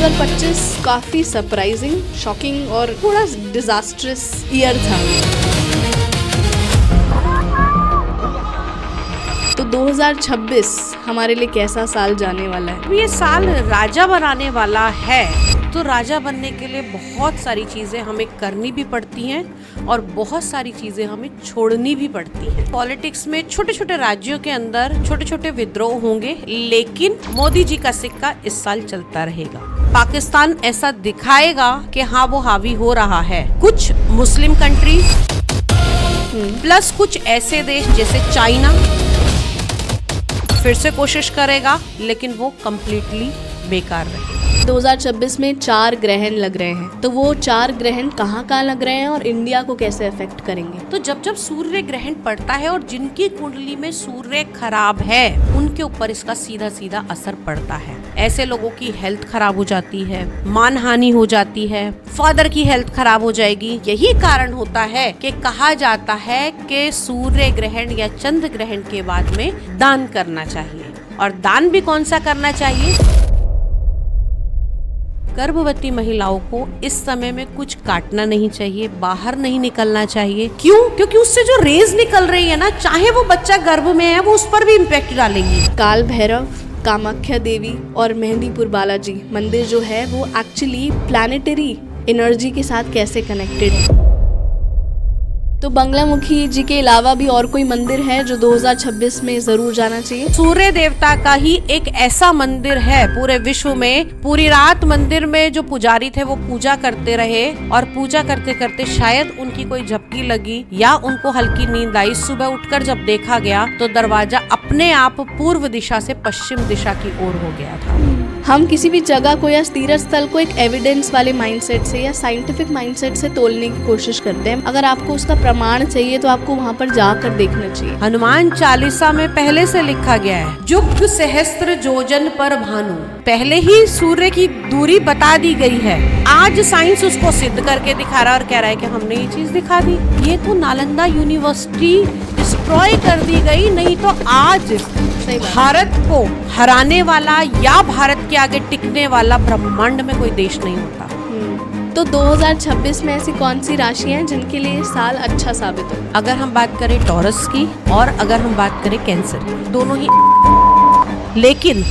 2025 काफ़ी surprising, shocking और थोड़ा डिजास्ट्रस ईयर था। तो 2026 हमारे लिए कैसा साल जाने वाला है? ये साल राजा बनाने वाला है। तो राजा बनने के लिए बहुत सारी चीजें हमें करनी भी पड़ती हैं और बहुत सारी चीजें हमें छोड़नी भी पड़ती हैं। पॉलिटिक्स में छोटे छोटे राज्यों के अंदर छोटे छोटे विद्रोह होंगे, लेकिन मोदी जी का सिक्का इस साल चलता रहेगा। पाकिस्तान ऐसा दिखाएगा कि हाँ वो हावी हो रहा है। कुछ मुस्लिम कंट्रीज प्लस कुछ ऐसे देश जैसे चाइना फिर से कोशिश करेगा, लेकिन वो कम्प्लीटली बेकार रहेगा। 2026 में 4 ग्रहण लग रहे हैं, तो वो 4 ग्रहण कहाँ लग रहे हैं और इंडिया को कैसे अफेक्ट करेंगे? तो जब जब सूर्य ग्रहण पड़ता है और जिनकी कुंडली में सूर्य खराब है, उनके ऊपर इसका सीधा सीधा असर पड़ता है। ऐसे लोगों की हेल्थ खराब हो जाती है, मानहानि हो जाती है, फादर की हेल्थ खराब हो जाएगी। यही कारण होता है कि कहा जाता है कि सूर्य ग्रहण या चंद्र ग्रहण के बाद में दान करना चाहिए। और दान भी कौन सा करना चाहिए? गर्भवती महिलाओं को इस समय में कुछ काटना नहीं चाहिए, बाहर नहीं निकलना चाहिए। क्यों? क्योंकि उससे जो रेज निकल रही है ना, चाहे वो बच्चा गर्भ में है, वो उस पर भी इम्पैक्ट डालेंगी। काल भैरव, कामाख्या देवी और मेहंदीपुर बालाजी मंदिर जो है वो एक्चुअली प्लैनेटरी एनर्जी के साथ कैसे कनेक्टेड है? तो बंगलामुखी जी के अलावा भी और कोई मंदिर है जो 2026 में जरूर जाना चाहिए? सूर्य देवता का ही एक ऐसा मंदिर है पूरे विश्व में, पूरी रात मंदिर में जो पुजारी थे वो पूजा करते रहे और पूजा करते करते शायद उनकी कोई झपकी लगी या उनको हल्की नींद आई। सुबह उठकर जब देखा गया तो दरवाजा अपने आप पूर्व दिशा से पश्चिम दिशा की ओर हो गया था। हम किसी भी जगह को या तीर्थ स्थल को एक एविडेंस वाले माइंडसेट से या साइंटिफिक माइंडसेट से तोलने की कोशिश करते हैं। अगर आपको उसका प्रमाण चाहिए तो आपको वहाँ पर जाकर देखना चाहिए। हनुमान चालीसा में पहले से लिखा गया है, युग सहस्त्र योजन पर भानु। पहले ही सूर्य की दूरी बता दी गई है। आज साइंस उसको सिद्ध करके दिखा रहा है और कह रहा है कि हमने ये चीज दिखा दी। ये तो नालंदा यूनिवर्सिटी डिस्ट्रॉय कर दी गई, नहीं तो आज भारत को हराने वाला या भारत के आगे टिकने वाला ब्रह्मांड में कोई देश नहीं होता। तो 2026 में ऐसी कौन सी राशि हैं जिनके लिए साल अच्छा साबित हो? अगर हम बात करें टॉरस की और अगर हम बात करें कैंसर की, दोनों ही, लेकिन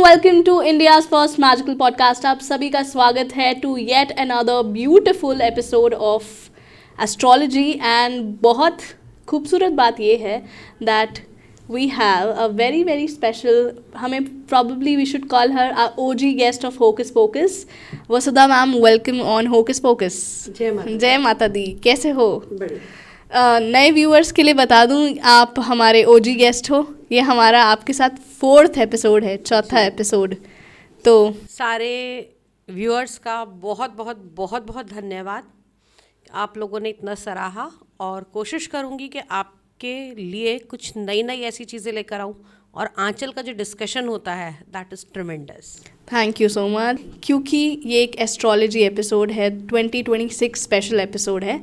welcome to India's first magical podcast. आप सभी का स्वागत है to yet another beautiful episode of astrology. And बहुत खूबसूरत बात ये है that we have a very very special, हमें probably we should call her OG guest of Hocus Pocus, Vasudha ma'am. Welcome on Hocus Pocus. जय माता दी। कैसे हो? नए व्यूअर्स के लिए बता दूं, आप हमारे ओजी गेस्ट हो। ये हमारा आपके साथ 4th एपिसोड है, चौथा एपिसोड। तो सारे व्यूअर्स का बहुत बहुत बहुत बहुत धन्यवाद। आप लोगों ने इतना सराहा और कोशिश करूंगी कि आपके लिए कुछ नई नई ऐसी चीज़ें लेकर आऊं। और आंचल का जो डिस्कशन होता है that is ट्रेमेंडस। Thank you so much. क्योंकि ये एक एस्ट्रोलॉजी एपिसोड है, 2026 स्पेशल एपिसोड है।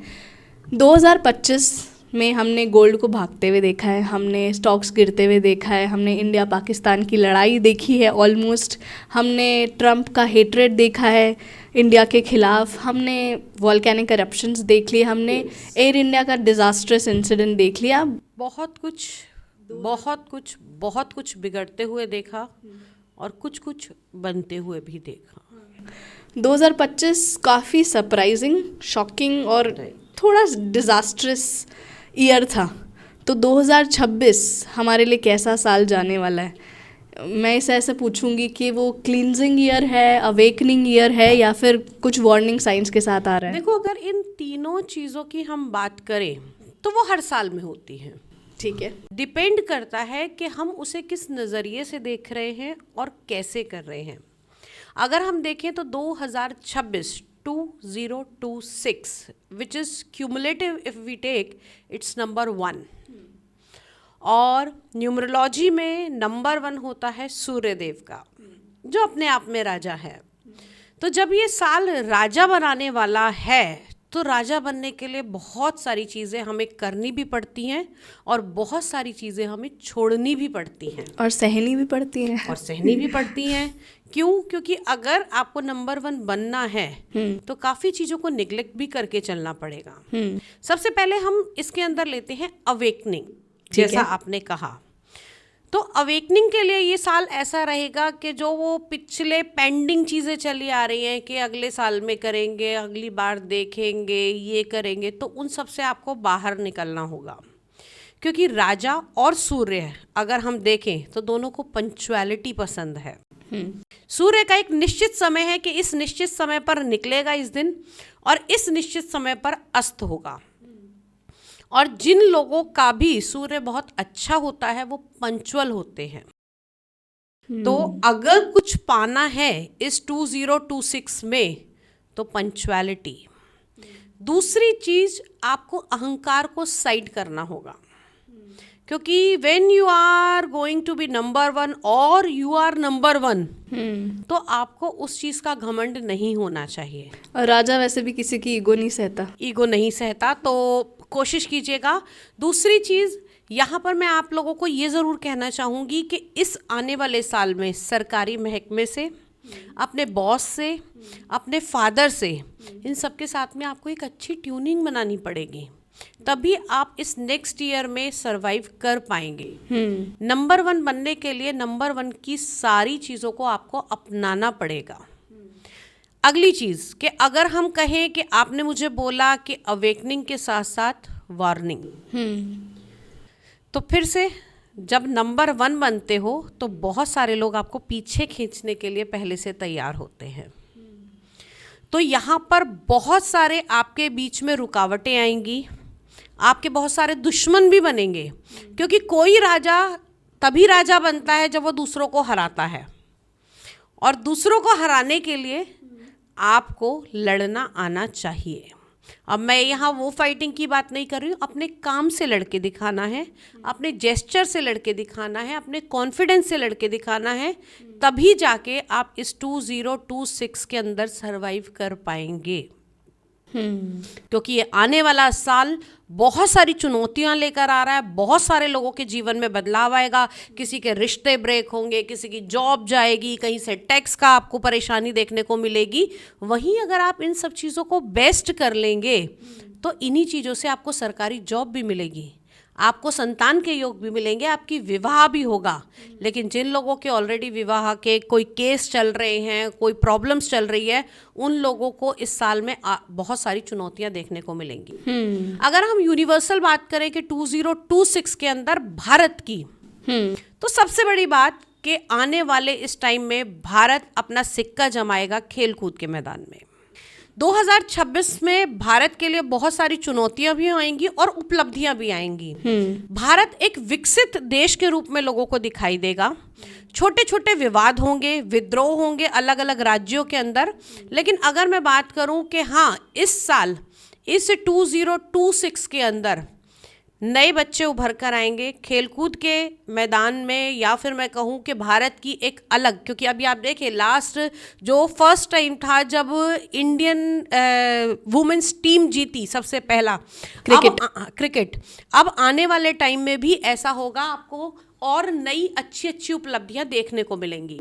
2025 में हमने गोल्ड को भागते हुए देखा है, हमने स्टॉक्स गिरते हुए देखा है, हमने इंडिया पाकिस्तान की लड़ाई देखी है ऑलमोस्ट, हमने ट्रंप का हेट्रेड देखा है इंडिया के खिलाफ, हमने वॉल्केनिक करप्शंस देख लिए, हमने एयर इंडिया का डिज़ास्ट्रस इंसिडेंट देख लिया। बहुत कुछ बिगड़ते हुए देखा और कुछ बनते हुए भी देखा। 2025 काफ़ी सरप्राइजिंग, शॉकिंग और थोड़ा डिज़ास्ट्रस ईयर था। तो 2026 हमारे लिए कैसा साल जाने वाला है? मैं इसे ऐसे पूछूंगी कि वो क्लींजिंग ईयर है, अवेकनिंग ईयर है, या फिर कुछ वार्निंग साइंस के साथ आ रहा है? देखो, अगर इन तीनों चीज़ों की हम बात करें तो वो हर साल में होती हैं। ठीक है, डिपेंड करता है कि हम उसे किस नज़रिए से देख रहे हैं और कैसे कर रहे हैं। अगर हम देखें तो 2026 2026 which is cumulative, if we take, it's number 1 और न्यूमरोलॉजी में नंबर 1 होता है सूर्यदेव का, जो अपने आप में राजा है। तो जब ये साल राजा बनाने वाला है तो राजा बनने के लिए बहुत सारी चीज़ें हमें करनी भी पड़ती हैं और बहुत सारी चीज़ें हमें छोड़नी भी पड़ती हैं और सहनी भी पड़ती हैं। क्यों? क्योंकि अगर आपको नंबर 1 बनना है तो काफ़ी चीज़ों को निगलेक्ट भी करके चलना पड़ेगा। सबसे पहले हम इसके अंदर लेते हैं अवेकनिंग, जैसा आपने कहा। तो अवेकनिंग के लिए ये साल ऐसा रहेगा कि जो वो पिछले पेंडिंग चीज़ें चली आ रही हैं कि अगले साल में करेंगे, अगली बार देखेंगे, ये करेंगे, तो उन सब से आपको बाहर निकलना होगा। क्योंकि राजा और सूर्य अगर हम देखें तो दोनों को पंक्चुअलिटी पसंद है। सूर्य का एक निश्चित समय है कि इस निश्चित समय पर निकलेगा इस दिन और इस निश्चित समय पर अस्त होगा। और जिन लोगों का भी सूर्य बहुत अच्छा होता है वो पंक्चुअल होते हैं। तो अगर कुछ पाना है इस 2026 में तो पंक्चुअलिटी। दूसरी चीज, आपको अहंकार को साइड करना होगा, क्योंकि when you are going to be number 1 और यू आर नंबर 1 तो आपको उस चीज का घमंड नहीं होना चाहिए। और राजा वैसे भी किसी की ईगो नहीं सहता, तो कोशिश कीजिएगा। दूसरी चीज़ यहाँ पर मैं आप लोगों को ये ज़रूर कहना चाहूँगी कि इस आने वाले साल में सरकारी महकमे से, अपने बॉस से, अपने फादर से, इन सब के साथ में आपको एक अच्छी ट्यूनिंग बनानी पड़ेगी, तभी आप इस नेक्स्ट ईयर में सरवाइव कर पाएंगे। नंबर 1 बनने के लिए नंबर 1 की सारी चीज़ों को आपको अपनाना पड़ेगा। अगली चीज़ कि अगर हम कहें कि आपने मुझे बोला कि अवेकनिंग के साथ साथ वार्निंग, तो फिर से जब नंबर 1 बनते हो तो बहुत सारे लोग आपको पीछे खींचने के लिए पहले से तैयार होते हैं। तो यहाँ पर बहुत सारे आपके बीच में रुकावटें आएंगी, आपके बहुत सारे दुश्मन भी बनेंगे, क्योंकि कोई राजा तभी राजा बनता है जब वो दूसरों को हराता है, और दूसरों को हराने के लिए आपको लड़ना आना चाहिए। अब मैं यहाँ वो फाइटिंग की बात नहीं कर रही हूँ, अपने काम से लड़के दिखाना है, अपने जेस्चर से लड़के दिखाना है, अपने कॉन्फिडेंस से लड़के दिखाना है, तभी जाके आप इस 2026 के अंदर सरवाइव कर पाएंगे। क्योंकि ये आने वाला साल बहुत सारी चुनौतियां लेकर आ रहा है, बहुत सारे लोगों के जीवन में बदलाव आएगा, किसी के रिश्ते ब्रेक होंगे, किसी की जॉब जाएगी, कहीं से टैक्स का आपको परेशानी देखने को मिलेगी। वहीं अगर आप इन सब चीज़ों को बेस्ट कर लेंगे तो इन्हीं चीज़ों से आपको सरकारी जॉब भी मिलेगी, आपको संतान के योग भी मिलेंगे, आपकी विवाह भी होगा। लेकिन जिन लोगों के ऑलरेडी विवाह के कोई केस चल रहे हैं, कोई प्रॉब्लम्स चल रही है, उन लोगों को इस साल में बहुत सारी चुनौतियां देखने को मिलेंगी। अगर हम यूनिवर्सल बात करें कि 2026 के अंदर भारत की, तो सबसे बड़ी बात कि आने वाले इस टाइम में भारत अपना सिक्का जमाएगा खेल कूद के मैदान में। 2026 में भारत के लिए बहुत सारी चुनौतियां भी आएंगी और उपलब्धियां भी आएंगी। भारत एक विकसित देश के रूप में लोगों को दिखाई देगा। छोटे छोटे विवाद होंगे, विद्रोह होंगे अलग अलग राज्यों के अंदर, लेकिन अगर मैं बात करूं कि हाँ, इस साल इस 2026 के अंदर नए बच्चे उभर कर आएंगे खेलकूद के मैदान में, या फिर मैं कहूँ कि भारत की एक अलग, क्योंकि अभी आप देखें लास्ट जो फर्स्ट टाइम था जब इंडियन वुमेन्स टीम जीती सबसे पहला क्रिकेट, अब आने वाले टाइम में भी ऐसा होगा, आपको और नई अच्छी अच्छी उपलब्धियां देखने को मिलेंगी।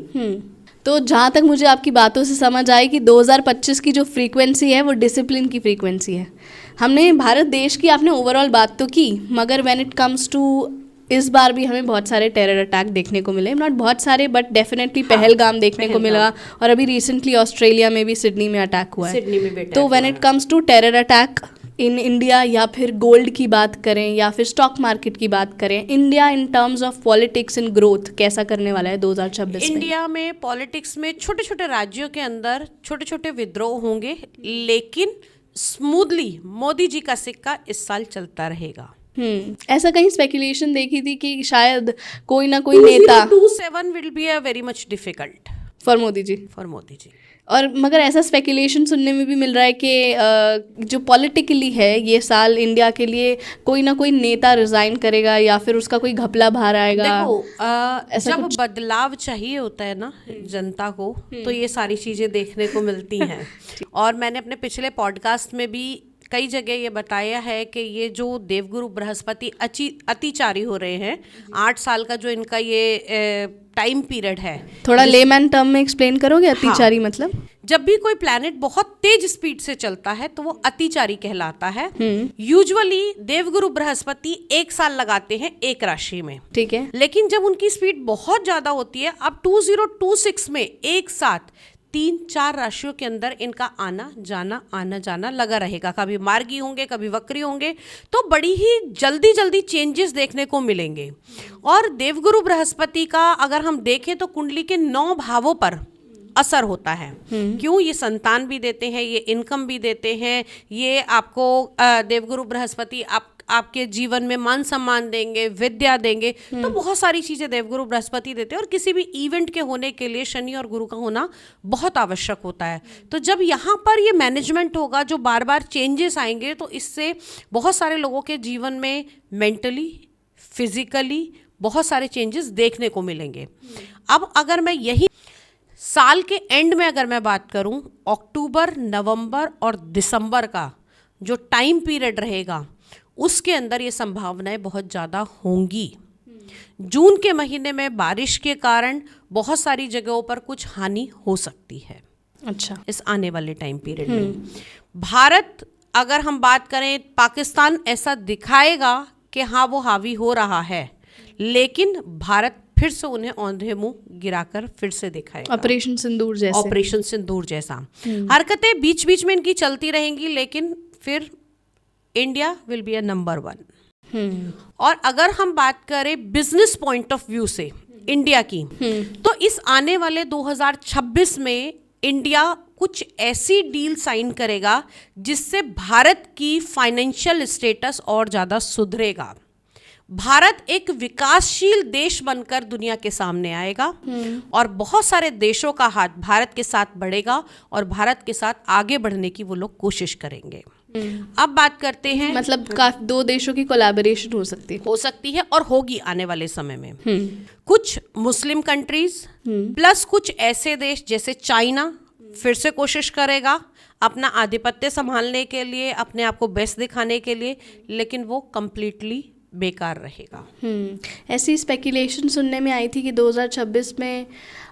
तो जहाँ तक मुझे आपकी बातों से समझ आई कि 2025 की जो फ्रीक्वेंसी है वो डिसिप्लिन की फ्रीक्वेंसी है। हमने भारत देश की आपने ओवरऑल बात तो की, मगर व्हेन इट कम्स टू इस बार भी हमें बहुत सारे टेरर अटैक देखने को मिले, नॉट बहुत सारे बट डेफिनेटली पहलगाम देखने को मिला, और अभी रिसेंटली ऑस्ट्रेलिया में भी सिडनी में अटैक हुआ है। तो when it comes to terror attack in India, या फिर गोल्ड की बात करें या फिर स्टॉक मार्केट की बात करें, India in terms of politics in growth कैसा करने वाला है 2026 में? इंडिया में पॉलिटिक्स में छोटे छोटे राज्यों के अंदर छोटे छोटे विद्रोह होंगे, लेकिन स्मूथली मोदी जी का सिक्का इस साल चलता रहेगा। ऐसा कहीं स्पेकुलेशन देखी थी कि शायद कोई ना कोई नेता 2027 will be a very much difficult. For Modi ji. For Modi ji. और मगर ऐसा स्पेकुलेशन सुनने में भी मिल रहा है कि जो पॉलिटिकली है ये साल इंडिया के लिए कोई ना कोई नेता रिजाइन करेगा या फिर उसका कोई घपला बाहर आएगा। देखो ऐसा जब कुछ? बदलाव चाहिए होता है ना जनता को, तो ये सारी चीज़ें देखने को मिलती हैं। और मैंने अपने पिछले पॉडकास्ट में भी कई जगह ये बताया है कि ये जो देवगुरु बृहस्पति अतिचारी हो रहे हैं, 8 साल का जो इनका ये टाइम पीरियड है, थोड़ा लेमैन टर्म में एक्सप्लेन करोगे अतिचारी मतलब? जब भी कोई प्लैनेट बहुत तेज स्पीड से चलता है तो वो अतिचारी कहलाता है। यूजुअली देवगुरु बृहस्पति 1 साल लगाते हैं एक राशि में, ठीक है। लेकिन जब उनकी स्पीड बहुत ज्यादा होती है, अब 2026 में एक साथ 3-4 राशियों के अंदर इनका आना जाना लगा रहेगा। कभी मार्गी होंगे, कभी वक्री होंगे, तो बड़ी ही जल्दी चेंजेस देखने को मिलेंगे। और देवगुरु बृहस्पति का अगर हम देखें तो कुंडली के 9 भावों पर असर होता है। क्यों? ये संतान भी देते हैं, ये इनकम भी देते हैं, ये आपको देवगुरु बृहस्पति आपके जीवन में मान सम्मान देंगे, विद्या देंगे, तो बहुत सारी चीज़ें देवगुरु बृहस्पति देते हैं। और किसी भी इवेंट के होने के लिए शनि और गुरु का होना बहुत आवश्यक होता है। तो जब यहाँ पर ये मैनेजमेंट होगा, जो बार बार चेंजेस आएंगे, तो इससे बहुत सारे लोगों के जीवन में मेंटली, फिजिकली बहुत सारे चेंजेस देखने को मिलेंगे। अब अगर मैं यही साल के एंड में अगर मैं बात करूं, अक्टूबर, नवंबर और दिसंबर का जो टाइम पीरियड रहेगा, उसके अंदर ये संभावनाएं बहुत ज़्यादा होंगी। जून के महीने में बारिश के कारण बहुत सारी जगहों पर कुछ हानि हो सकती है। अच्छा। इस आने वाले टाइम पीरियड में भारत, अगर हम बात करें, पाकिस्तान ऐसा दिखाएगा कि हाँ वो हावी हो रहा है, लेकिन भारत फिर से उन्हें औंधे मुंह गिराकर फिर से दिखाएगा। ऑपरेशन सिंदूर जैसा हरकतें बीच बीच में इनकी चलती रहेंगी, लेकिन फिर India will be a number 1। और अगर हम बात करें बिजनेस पॉइंट ऑफ व्यू से इंडिया की, तो इस आने वाले 2026 में इंडिया कुछ ऐसी डील साइन करेगा जिससे भारत की फाइनेंशियल स्टेटस और ज़्यादा सुधरेगा। भारत एक विकासशील देश बनकर दुनिया के सामने आएगा और बहुत सारे देशों का हाथ भारत के साथ बढ़ेगा और भारत के साथ आगे बढ़ने की वो लोग कोशिश करेंगे। अब बात करते हैं, मतलब 2 देशों की कोलैबोरेशन हो सकती है और होगी आने वाले समय में। कुछ मुस्लिम कंट्रीज प्लस कुछ ऐसे देश जैसे चाइना फिर से कोशिश करेगा अपना आधिपत्य संभालने के लिए, अपने आप को बेस्ट दिखाने के लिए, लेकिन वो कंप्लीटली बेकार रहेगा। ऐसी स्पेकुलेशन सुनने में आई थी कि 2026 में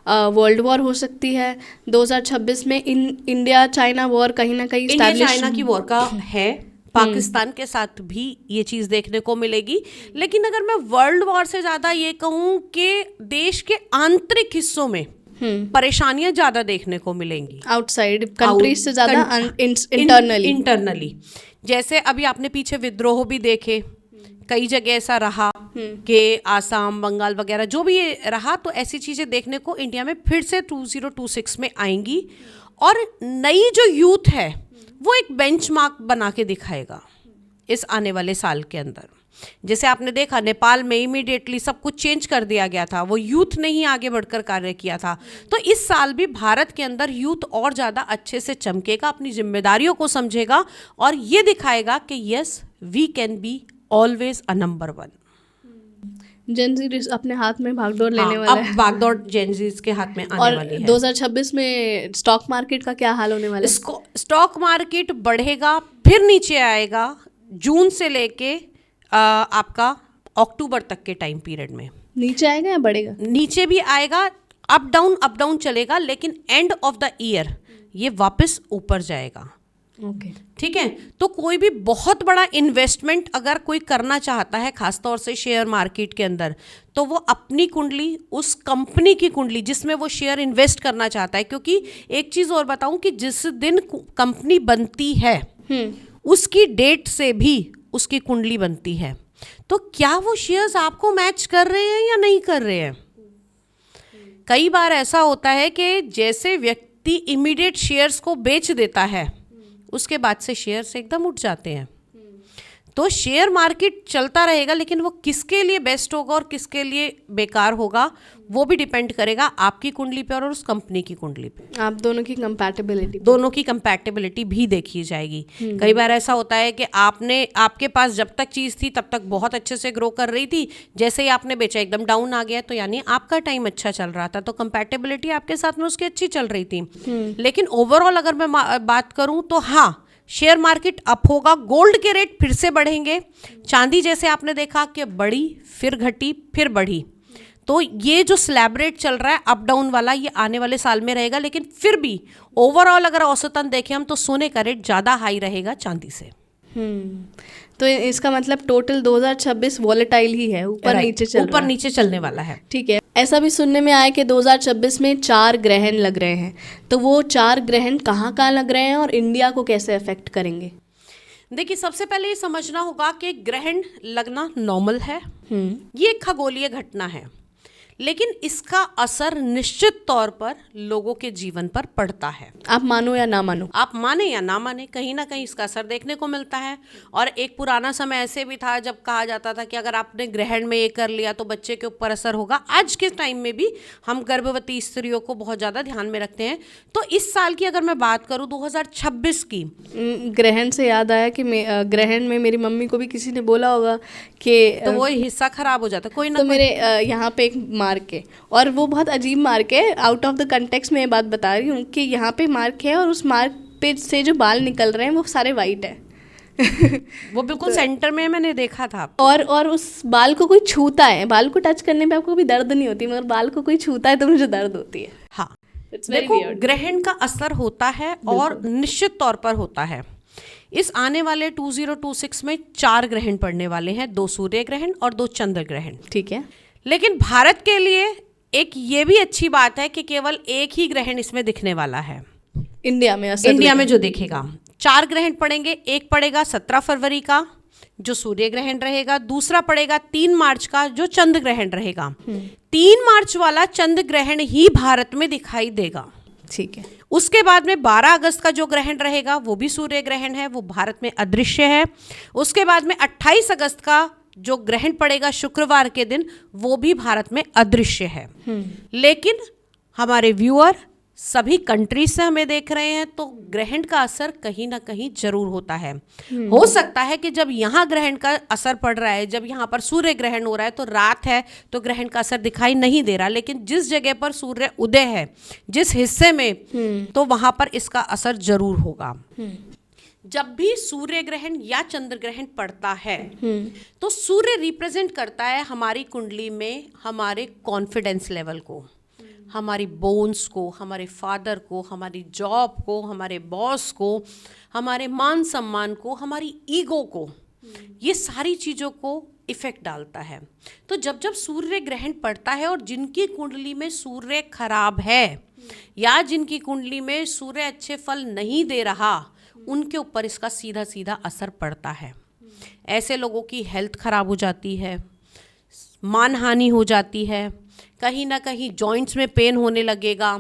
वर्ल्ड वॉर हो सकती है। 2026 में इंडिया चाइना वॉर कहीं ना कहीं इंडिया चाइना की वॉर का है, पाकिस्तान के साथ भी ये चीज़ देखने को मिलेगी। लेकिन अगर मैं वर्ल्ड वॉर से ज़्यादा ये कहूँ कि देश के आंतरिक हिस्सों में परेशानियां ज़्यादा देखने को मिलेंगी, आउटसाइड कंट्रीज से ज़्यादा इंटरनली। जैसे अभी आपने पीछे विद्रोह भी देखे, कई जगह ऐसा रहा कि आसाम, बंगाल वगैरह जो भी ये रहा, तो ऐसी चीज़ें देखने को इंडिया में फिर से 2026 में आएंगी। और नई जो यूथ है वो एक बेंचमार्क बना के दिखाएगा इस आने वाले साल के अंदर। जैसे आपने देखा नेपाल में इमीडिएटली सब कुछ चेंज कर दिया गया था, वो यूथ ने ही आगे बढ़कर कार्य किया था। तो इस साल भी भारत के अंदर यूथ और ज़्यादा अच्छे से चमकेगा, अपनी जिम्मेदारियों को समझेगा और ये दिखाएगा कि yes we can be always a number 1। Gen Z अपने हाथ में भागदौड़ लेने वाला है। अब भागदौड़ जेनजीज के हाथ में आने वाली है। 2026 में स्टॉक मार्केट का क्या हाल होने वाला है? स्टॉक मार्केट बढ़ेगा, फिर नीचे आएगा जून से लेके आपका अक्टूबर तक के टाइम पीरियड में। नीचे आएगा या बढ़ेगा? नीचे भी आएगा, अप डाउन चलेगा, लेकिन एंड ऑफ द ईयर ये वापस ऊपर जाएगा। ओके, ठीक है। तो कोई भी बहुत बड़ा इन्वेस्टमेंट अगर कोई करना चाहता है, खासतौर से शेयर मार्केट के अंदर, तो वो अपनी कुंडली, उस कंपनी की कुंडली जिसमें वो शेयर इन्वेस्ट करना चाहता है, क्योंकि एक चीज़ और बताऊं कि जिस दिन कंपनी बनती है उसकी डेट से भी उसकी कुंडली बनती है। तो क्या वो शेयर्स आपको मैच कर रहे हैं या नहीं कर रहे हैं? कई बार ऐसा होता है कि जैसे व्यक्ति इमीडिएट शेयर्स को बेच देता है, उसके बाद से शेयर्स एकदम उठ जाते हैं। तो शेयर मार्केट चलता रहेगा, लेकिन वो किसके लिए बेस्ट होगा और किसके लिए बेकार होगा वो भी डिपेंड करेगा आपकी कुंडली पे और उस कंपनी की कुंडली पे। आप दोनों की कंपैटिबिलिटी भी देखी जाएगी। कई बार ऐसा होता है कि आपके पास जब तक चीज़ थी तब तक बहुत अच्छे से ग्रो कर रही थी, जैसे ही आपने बेचा एकदम डाउन आ गया, तो यानी आपका टाइम अच्छा चल रहा था, तो कंपैटिबिलिटी आपके साथ में उसकी अच्छी चल रही थी। लेकिन ओवरऑल अगर मैं बात करूं तो हाँ, शेयर मार्केट अप होगा, गोल्ड के रेट फिर से बढ़ेंगे, चांदी जैसे आपने देखा कि बढ़ी फिर घटी फिर बढ़ी, तो ये जो स्लैब रेट चल रहा है अप डाउन वाला, ये आने वाले साल में रहेगा। लेकिन फिर भी ओवरऑल अगर औसतन देखें हम, तो सोने का रेट ज़्यादा हाई रहेगा चांदी से। तो इसका मतलब टोटल 2026 वॉलेटाइल ही है, ऊपर नीचे चलने वाला है। ठीक है। ऐसा भी सुनने में आया कि 2026 में 4 ग्रहण लग रहे हैं, तो वो 4 ग्रहण कहाँ लग रहे हैं और इंडिया को कैसे अफेक्ट करेंगे? देखिए, सबसे पहले ये समझना होगा कि ग्रहण लगना नॉर्मल है, ये एक खगोलीय घटना है, लेकिन इसका असर निश्चित तौर पर लोगों के जीवन पर पड़ता है। आप मानो या ना मानो, आप माने या ना माने, कहीं ना कहीं इसका असर देखने को मिलता है। और एक पुराना समय ऐसे भी था जब कहा जाता था कि अगर आपने ग्रहण में ये कर लिया तो बच्चे के ऊपर असर होगा। आज के टाइम में भी हम गर्भवती स्त्रियों को बहुत ज़्यादा ध्यान में रखते हैं। तो इस साल की अगर मैं बात करूँ 2026 की, ग्रहण से याद आया कि ग्रहण में मेरी मम्मी को भी किसी ने बोला होगा कि तो वो हिस्सा खराब हो जाता कोई ना। तो मेरे यहाँ पे एक मार्क है, और वो बहुत अजीब मार्क है, आउट ऑफ द कंटेक्स्ट में ये बात बता रही हूँ कि यहाँ पे मार्क है और उस मार्क पे से जो बाल निकल रहे हैं वो सारे वाइट है। वो बिल्कुल सेंटर में मैंने देखा था। और उस बाल को कोई छूता है, बाल को टच करने पे आपको कभी दर्द नहीं होती, मगर बाल को कोई छूता है तो मुझे दर्द होती है। हाँ, देखो, ग्रहण का असर होता है और निश्चित तौर पर होता है। इस आने वाले 2026 में 4 ग्रहण पड़ने वाले हैं, 2 सूर्य ग्रहण और 2 चंद्र ग्रहण। ठीक है। लेकिन भारत के लिए एक ये भी अच्छी बात है कि केवल एक ही ग्रहण इसमें दिखने वाला है इंडिया में जो दिखेगा। 4 ग्रहण पड़ेंगे, एक पड़ेगा 17 फरवरी का जो सूर्य ग्रहण रहेगा, दूसरा पड़ेगा 3 मार्च का जो चंद्र ग्रहण रहेगा। 3 मार्च वाला चंद्र ग्रहण ही भारत में दिखाई देगा। ठीक है। उसके बाद में 12 अगस्त का जो ग्रहण रहेगा वो भी सूर्य ग्रहण है, वो भारत में अदृश्य है। उसके बाद में 28 अगस्त का जो ग्रहण पड़ेगा शुक्रवार के दिन, वो भी भारत में अदृश्य है। लेकिन हमारे व्यूअर सभी कंट्रीज से हमें देख रहे हैं, तो ग्रहण का असर कहीं ना कहीं जरूर होता है। हो सकता है कि जब यहाँ ग्रहण का असर पड़ रहा है, जब यहाँ पर सूर्य ग्रहण हो रहा है तो रात है तो ग्रहण का असर दिखाई नहीं दे रहा, लेकिन जिस जगह पर सूर्य उदय है, जिस हिस्से में, तो वहां पर इसका असर जरूर होगा। जब भी सूर्य ग्रहण या चंद्र ग्रहण पड़ता है तो सूर्य रिप्रेजेंट करता है हमारी कुंडली में हमारे कॉन्फिडेंस लेवल को, हमारी बोन्स को, हमारे फादर को, हमारी जॉब को, हमारे बॉस को, हमारे मान सम्मान को, हमारी ईगो को, ये सारी चीज़ों को इफेक्ट डालता है। तो जब जब सूर्य ग्रहण पड़ता है और जिनकी कुंडली में सूर्य खराब है या जिनकी कुंडली में सूर्य अच्छे फल नहीं दे रहा, उनके ऊपर इसका सीधा सीधा असर पड़ता है। ऐसे लोगों की हेल्थ खराब हो जाती है, मानहानि हो जाती है, कहीं ना कहीं जॉइंट्स में पेन होने लगेगा,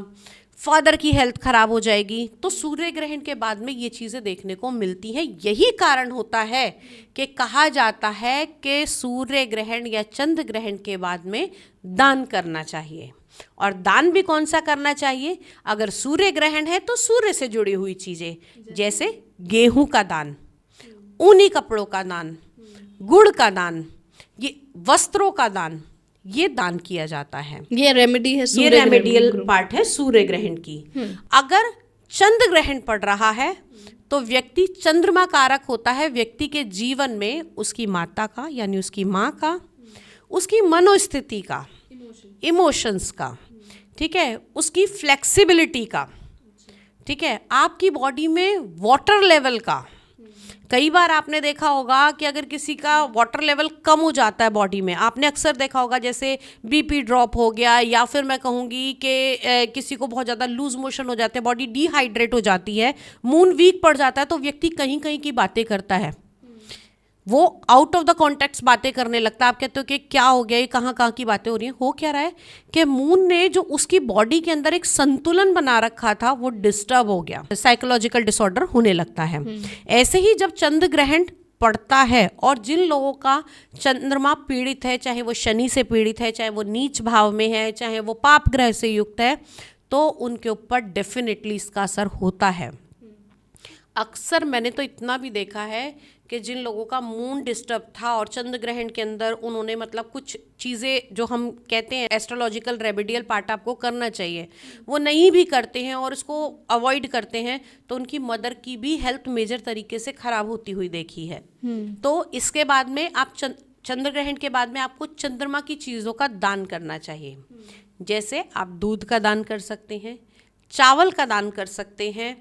फादर की हेल्थ खराब हो जाएगी। तो सूर्य ग्रहण के बाद में ये चीज़ें देखने को मिलती हैं। यही कारण होता है कि कहा जाता है कि सूर्य ग्रहण या चंद्र ग्रहण के बाद में दान करना चाहिए। और दान भी कौन सा करना चाहिए? अगर सूर्य ग्रहण है तो सूर्य से जुड़ी हुई चीज़ें, जैसे गेहूं का दान, ऊनी कपड़ों का दान, गुड़ का दान, ये वस्त्रों का दान, ये दान किया जाता है। ये रेमेडी है, ये रेमेडियल पार्ट है सूर्य ग्रहण की। अगर चंद्र ग्रहण पड़ रहा है तो व्यक्ति चंद्रमा कारक होता है व्यक्ति के जीवन में, उसकी माता का यानी उसकी माँ का, उसकी मनोस्थिति का, इमोशंस का, ठीक है, उसकी फ्लेक्सिबिलिटी का, ठीक है, आपकी बॉडी में वाटर लेवल का। कई बार आपने देखा होगा कि अगर किसी का वाटर लेवल कम हो जाता है बॉडी में, आपने अक्सर देखा होगा जैसे बीपी ड्रॉप हो गया, या फिर मैं कहूँगी कि किसी को बहुत ज़्यादा लूज मोशन हो जाते हैं, बॉडी डिहाइड्रेट हो जाती है, मूड वीक पड़ जाता है, तो व्यक्ति कहीं कहीं की बातें करता है, वो आउट ऑफ द कॉन्टेक्स्ट बातें करने लगता है। आप कहते हो कि क्या हो गया, ये कहाँ कहाँ की बातें हो रही हैं। हो क्या रहा है कि मून ने जो उसकी बॉडी के अंदर एक संतुलन बना रखा था वो डिस्टर्ब हो गया, साइकोलॉजिकल डिसऑर्डर होने लगता है। ऐसे ही जब चंद्र ग्रहण पड़ता है। और जिन लोगों का चंद्रमा पीड़ित है, चाहे वो शनि से पीड़ित है, चाहे वो नीच भाव में है, चाहे वो पाप ग्रह से युक्त है, तो उनके ऊपर डेफिनेटली इसका असर होता है। अक्सर मैंने तो इतना भी देखा है कि जिन लोगों का मून डिस्टर्ब था और चंद्र ग्रहण के अंदर उन्होंने मतलब कुछ चीज़ें जो हम कहते हैं एस्ट्रोलॉजिकल रेमेडियल पार्ट आपको करना चाहिए, वो नहीं भी करते हैं और इसको अवॉइड करते हैं, तो उनकी मदर की भी हेल्थ मेजर तरीके से खराब होती हुई देखी है। तो इसके बाद में आप चंद्र ग्रहण के बाद में आपको चंद्रमा की चीज़ों का दान करना चाहिए। जैसे आप दूध का दान कर सकते हैं, चावल का दान कर सकते हैं,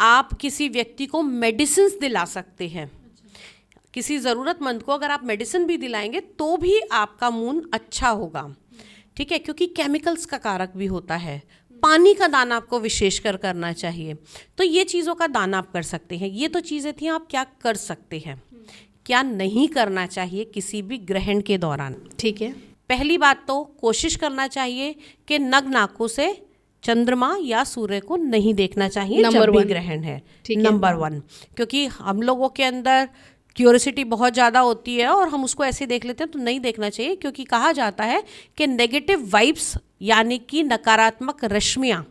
आप किसी व्यक्ति को मेडिसिन दिला सकते हैं। किसी ज़रूरतमंद को अगर आप मेडिसिन भी दिलाएंगे तो भी आपका मून अच्छा होगा, ठीक है, क्योंकि केमिकल्स का कारक भी होता है। पानी का दान आपको विशेषकर करना चाहिए। तो ये चीज़ों का दान आप कर सकते हैं। ये तो चीज़ें थी आप क्या कर सकते हैं। क्या नहीं करना चाहिए किसी भी ग्रहण के दौरान, ठीक है। पहली बात तो कोशिश करना चाहिए कि नग्न आंखों से चंद्रमा या सूर्य को नहीं देखना चाहिए जब भी ग्रहण है। नंबर 1, क्योंकि हम लोगों के अंदर क्यूरियोसिटी बहुत ज़्यादा होती है और हम उसको ऐसे देख लेते हैं, तो नहीं देखना चाहिए, क्योंकि कहा जाता है कि नेगेटिव वाइब्स यानी कि नकारात्मक रश्मियाँ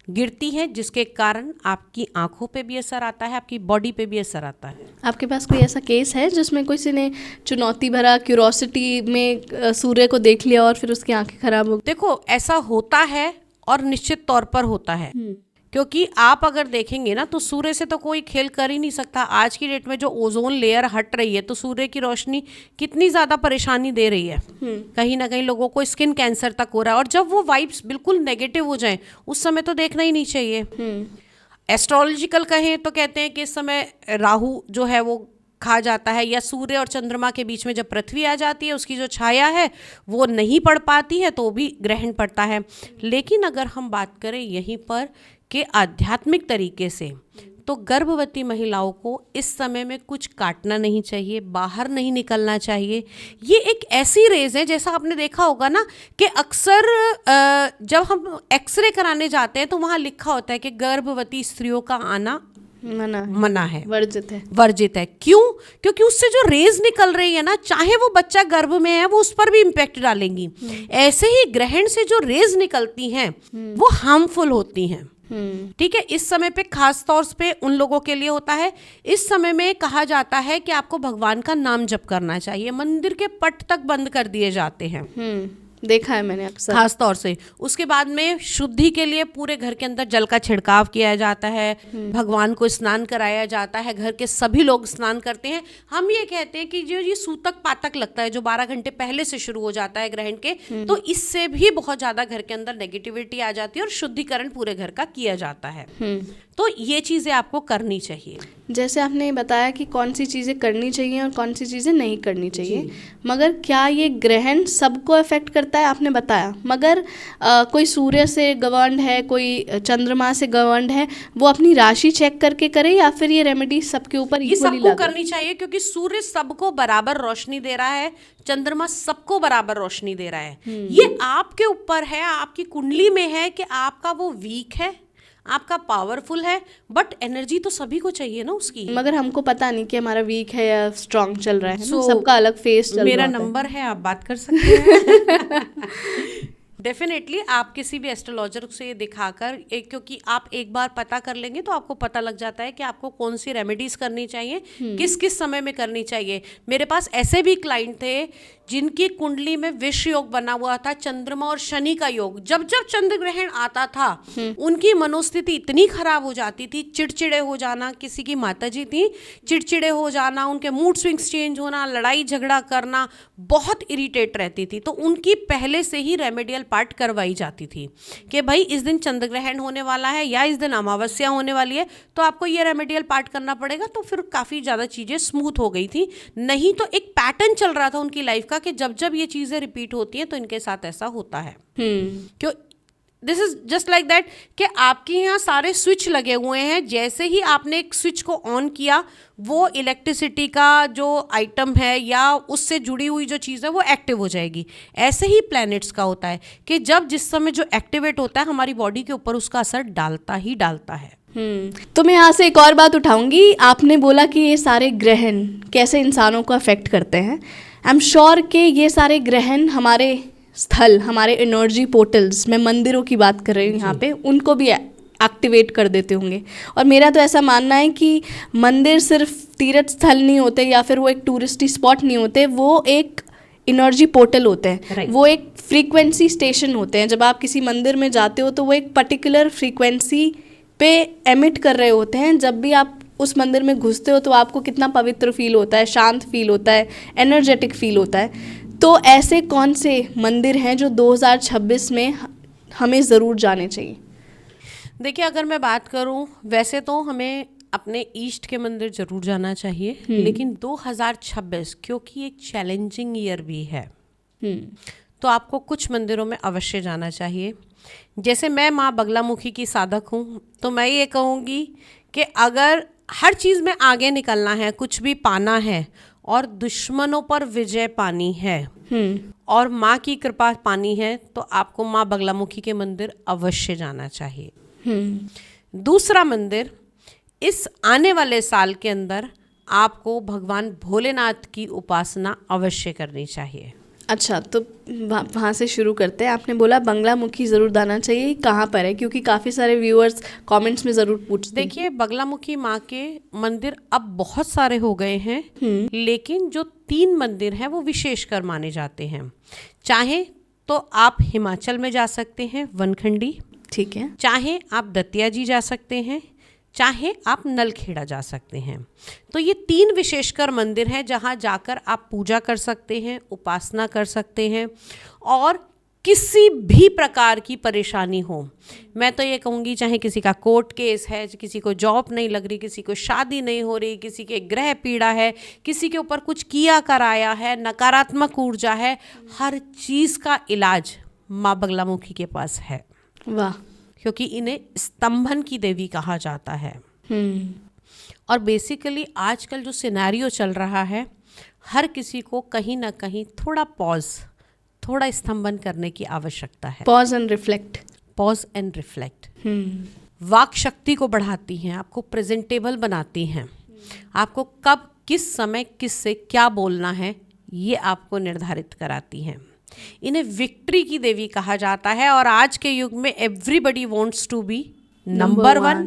गिरती हैं, जिसके कारण आपकी आंखों पे भी असर आता है, आपकी बॉडी पे भी असर आता है। आपके पास कोई ऐसा केस है जिसमें किसी ने चुनौती भरा क्यूरोसिटी में सूर्य को देख लिया और फिर उसकी आंखें खराब हो? देखो, ऐसा होता है और निश्चित तौर पर होता है, क्योंकि आप अगर देखेंगे ना तो सूर्य से तो कोई खेल कर ही नहीं सकता। आज की डेट में जो ओजोन लेयर हट रही है, तो सूर्य की रोशनी कितनी ज़्यादा परेशानी दे रही है। कहीं ना कहीं लोगों को स्किन कैंसर तक हो रहा है, और जब वो वाइब्स बिल्कुल नेगेटिव हो जाएं उस समय तो देखना ही नहीं चाहिए। एस्ट्रोलॉजिकल कहें तो कहते हैं कि इस समय राहु जो है वो खा जाता है, या सूर्य और चंद्रमा के बीच में जब पृथ्वी आ जाती है उसकी जो छाया है वो नहीं पड़ पाती है, तो भी ग्रहण पड़ता है। लेकिन अगर हम बात करें यहीं पर कि आध्यात्मिक तरीके से, तो गर्भवती महिलाओं को इस समय में कुछ काटना नहीं चाहिए, बाहर नहीं निकलना चाहिए। ये एक ऐसी रेज है, जैसा आपने देखा होगा ना कि अक्सर जब हम एक्सरे कराने जाते हैं तो वहाँ लिखा होता है कि गर्भवती स्त्रियों का आना मना है, वर्जित है। क्यों? क्योंकि उससे जो रेज निकल रही है ना, चाहे वो बच्चा गर्भ में है, वो उस पर भी इम्पैक्ट डालेंगी। ऐसे ही ग्रहण से जो रेज निकलती हैं वो हार्मफुल होती हैं, ठीक है। इस समय पे खास तौर पे उन लोगों के लिए होता है। इस समय में कहा जाता है कि आपको भगवान का नाम जप करना चाहिए। मंदिर के पट तक बंद कर दिए जाते हैं, देखा है मैंने अक्सर, खास तौर से। उसके बाद में शुद्धि के लिए पूरे घर के अंदर जल का छिड़काव किया जाता है, भगवान को स्नान कराया जाता है, घर के सभी लोग स्नान करते हैं। हम ये कहते हैं कि जो ये सूतक पातक लगता है जो 12 घंटे पहले से शुरू हो जाता है ग्रहण के, तो इससे भी बहुत ज्यादा घर के अंदर नेगेटिविटी आ जाती है और शुद्धिकरण पूरे घर का किया जाता है। तो ये चीजें आपको करनी चाहिए। जैसे आपने बताया कि कौन सी चीज़ें करनी चाहिए और कौन सी चीज़ें नहीं करनी चाहिए, मगर क्या ये ग्रहण सबको अफेक्ट करता है? आपने बताया, मगर कोई सूर्य से गवर्न्ड है, कोई चंद्रमा से गवर्न्ड है, वो अपनी राशि चेक करके करे, या फिर ये रेमेडी सबके ऊपर ये सबको करनी चाहिए? क्योंकि सूर्य सबको बराबर रोशनी दे रहा है, चंद्रमा सबको बराबर रोशनी दे रहा है। ये आपके ऊपर है, आपकी कुंडली में है कि आपका वो वीक है, आपका पावरफुल है, बट एनर्जी तो सभी को चाहिए ना उसकी। मगर हमको पता नहीं कि हमारा वीक है या स्ट्रांग चल रहा है, सबका अलग फेस चल रहा है। मेरा नंबर है, आप बात कर सकते हैं। डेफिनेटली आप किसी भी एस्ट्रोलॉजर से दिखाकर, क्योंकि आप एक बार पता कर लेंगे तो आपको पता लग जाता है कि आपको कौन सी रेमेडीज करनी चाहिए, किस किस समय में करनी चाहिए। मेरे पास ऐसे भी क्लाइंट थे जिनकी कुंडली में विष योग बना हुआ था, चंद्रमा और शनि का योग। जब जब चंद्र ग्रहण आता था उनकी मनोस्थिति इतनी खराब हो जाती थी, चिड़चिड़े हो जाना, किसी की माताजी थी, चिड़चिड़े हो जाना, उनके मूड स्विंग्स चेंज होना, लड़ाई झगड़ा करना, बहुत इरिटेट रहती थी। तो उनकी पहले से ही रेमेडियल पार्ट करवाई जाती थी कि भाई इस दिन चंद्र ग्रहण होने वाला है या इस दिन अमावस्या होने वाली है, तो आपको ये रेमेडियल पार्ट करना पड़ेगा। तो फिर काफ़ी ज़्यादा चीज़ें स्मूथ हो गई थी। नहीं तो एक पैटर्न चल रहा था उनकी लाइफ का कि जब जब ये चीज़ें रिपीट होती हैं तो इनके साथ ऐसा होता है। क्यों? This is just like that कि आपके यहाँ सारे स्विच लगे हुए हैं, जैसे ही आपने एक स्विच को ऑन किया वो इलेक्ट्रिसिटी का जो आइटम है या उससे जुड़ी हुई जो चीज़ है वो एक्टिव हो जाएगी। ऐसे ही प्लैनेट्स का होता है कि जब जिस समय जो एक्टिवेट होता है हमारी बॉडी के ऊपर उसका असर डालता ही डालता है। तो मैं यहाँ से एक और बात उठाऊंगी। आपने बोला कि ये सारे ग्रहण कैसे इंसानों को अफेक्ट करते हैं। आई एम श्योर कि ये सारे ग्रहण हमारे स्थल, हमारे एनर्जी पोर्टल्स, मैं मंदिरों की बात कर रही हूँ यहाँ पे, उनको भी एक्टिवेट कर देते होंगे। और मेरा तो ऐसा मानना है कि मंदिर सिर्फ तीर्थ स्थल नहीं होते या फिर वो एक टूरिस्टी स्पॉट नहीं होते, वो एक एनर्जी पोर्टल होते हैं। Right. वो एक फ्रीक्वेंसी स्टेशन होते हैं। जब आप किसी मंदिर में जाते हो तो वो एक पर्टिकुलर फ्रीक्वेंसी पे एमिट कर रहे होते हैं। जब भी आप उस मंदिर में घुसते हो तो आपको कितना पवित्र फील होता है, शांत फील होता है, एनर्जेटिक फील होता है। तो ऐसे कौन से मंदिर हैं जो 2026 में हमें ज़रूर जाने चाहिए? देखिए, अगर मैं बात करूं, वैसे तो हमें अपने ईस्ट के मंदिर जरूर जाना चाहिए, लेकिन 2026 क्योंकि एक चैलेंजिंग ईयर भी है, तो आपको कुछ मंदिरों में अवश्य जाना चाहिए। जैसे मैं माँ बगलामुखी की साधक हूँ, तो मैं ये कहूँगी कि अगर हर चीज़ में आगे निकलना है, कुछ भी पाना है और दुश्मनों पर विजय पानी है और माँ की कृपा पानी है, तो आपको माँ बगलामुखी के मंदिर अवश्य जाना चाहिए। दूसरा मंदिर, इस आने वाले साल के अंदर आपको भगवान भोलेनाथ की उपासना अवश्य करनी चाहिए। अच्छा, तो वहाँ से शुरू करते हैं। आपने बोला बंगलामुखी ज़रूर जाना चाहिए, कहाँ पर है? क्योंकि काफ़ी सारे व्यूअर्स कमेंट्स में ज़रूर पूछते हैं। देखिए, बगलामुखी माँ के मंदिर अब बहुत सारे हो गए हैं, लेकिन जो 3 मंदिर हैं वो विशेषकर माने जाते हैं। चाहे तो आप हिमाचल में जा सकते हैं, वनखंडी, ठीक है। चाहे आप दतिया जी जा सकते हैं, चाहे आप नलखेड़ा जा सकते हैं। तो ये 3 विशेषकर मंदिर हैं जहाँ जाकर आप पूजा कर सकते हैं, उपासना कर सकते हैं। और किसी भी प्रकार की परेशानी हो, मैं तो ये कहूँगी, चाहे किसी का कोर्ट केस है, किसी को जॉब नहीं लग रही, किसी को शादी नहीं हो रही, किसी के ग्रह पीड़ा है, किसी के ऊपर कुछ किया कराया है, नकारात्मक ऊर्जा है, हर चीज़ का इलाज माँ बगलामुखी के पास है। वाह। क्योंकि इन्हें स्तंभन की देवी कहा जाता है। और बेसिकली आजकल जो सिनेरियो चल रहा है, हर किसी को कहीं ना कहीं थोड़ा पॉज, थोड़ा स्तंभन करने की आवश्यकता है। Pause and reflect. Pause and reflect वाक शक्ति को बढ़ाती हैं, आपको प्रेजेंटेबल बनाती हैं, आपको कब किस समय किस से क्या बोलना है ये आपको निर्धारित कराती हैं। इन्हें विक्ट्री की देवी कहा जाता है। और आज के युग में everybody wants to be number 1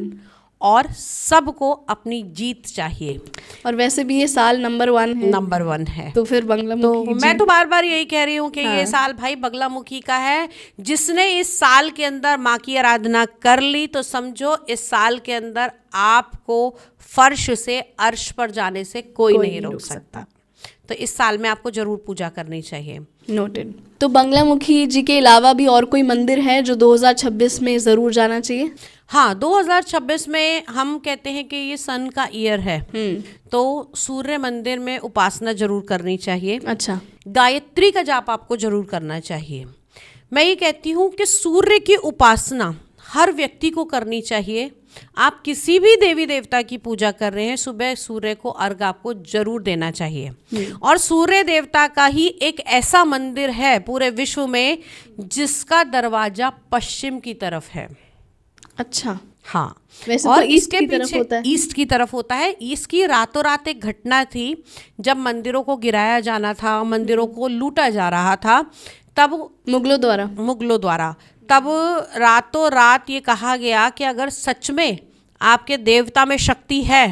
और सबको अपनी जीत चाहिए। और वैसे भी ये साल नंबर 1 है। नंबर 1 है। तो फिर बगलामुखी तो मैं तो बार बार यही कह रही हूँ कि ये साल भाई बगलामुखी का है। जिसने इस साल के अंदर माँ की आराधना कर ली, तो समझो इस साल के अंदर आपको फर्श से अर्श पर जाने से कोई नहीं रोक सकता। तो इस साल में आपको जरूर पूजा करनी चाहिए। नोटेड। तो बंगलामुखी जी के अलावा भी और कोई मंदिर है जो 2026 में ज़रूर जाना चाहिए? हाँ, 2026 में हम कहते हैं कि ये सन का ईयर है, तो सूर्य मंदिर में उपासना जरूर करनी चाहिए। अच्छा। गायत्री का जाप आपको जरूर करना चाहिए। मैं ये कहती हूँ कि सूर्य की उपासना हर व्यक्ति को करनी चाहिए। आप किसी भी देवी देवता की पूजा कर रहे हैं, सुबह सूर्य को अर्घ आपको जरूर देना चाहिए। और सूर्य देवता का ही एक ऐसा मंदिर है पूरे विश्व में जिसका दरवाजा पश्चिम की तरफ है। अच्छा। हाँ, वैसे और तो ईस्ट इसके की तरफ पीछे होता है। ईस्ट की तरफ होता है। इसकी रातों रात एक घटना थी, जब मंदिरों को गिराया जाना था, मंदिरों को लूटा जा रहा था, तब मुगलों द्वारा तब रातों रात ये कहा गया कि अगर सच में आपके देवता में शक्ति है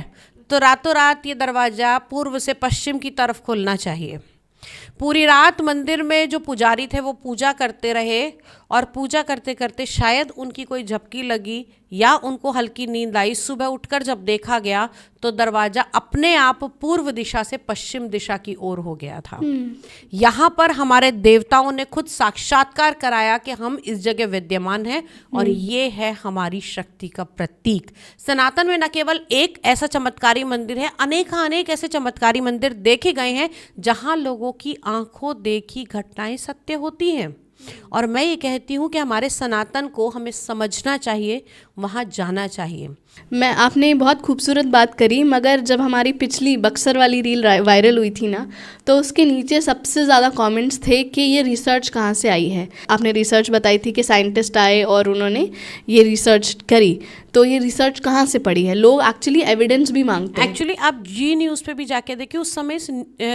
तो रातों रात ये दरवाज़ा पूर्व से पश्चिम की तरफ खुलना चाहिए। पूरी रात मंदिर में जो पुजारी थे वो पूजा करते रहे, और पूजा करते करते शायद उनकी कोई झपकी लगी या उनको हल्की नींद आई। सुबह उठकर जब देखा गया तो दरवाज़ा अपने आप पूर्व दिशा से पश्चिम दिशा की ओर हो गया था। यहाँ पर हमारे देवताओं ने खुद साक्षात्कार कराया कि हम इस जगह विद्यमान हैं और ये है हमारी शक्ति का प्रतीक। सनातन में न केवल एक ऐसा चमत्कारी मंदिर है, अनेक ऐसे चमत्कारी मंदिर देखे गए हैं जहाँ लोगों की आंखों देखी घटनाएं सत्य होती हैं। और मैं ये कहती हूँ कि हमारे सनातन को हमें समझना चाहिए, वहाँ जाना चाहिए। आपने बहुत खूबसूरत बात करी, मगर जब हमारी पिछली बक्सर वाली रील वायरल हुई थी ना, तो उसके नीचे सबसे ज़्यादा कमेंट्स थे कि ये रिसर्च कहाँ से आई है। आपने रिसर्च बताई थी कि साइंटिस्ट आए और उन्होंने ये रिसर्च करी, तो ये रिसर्च कहाँ से पड़ी है। लोग एक्चुअली एविडेंस भी मांगते हैं। एक्चुअली आप जी न्यूज़ पे भी जाके देखिए, उस समय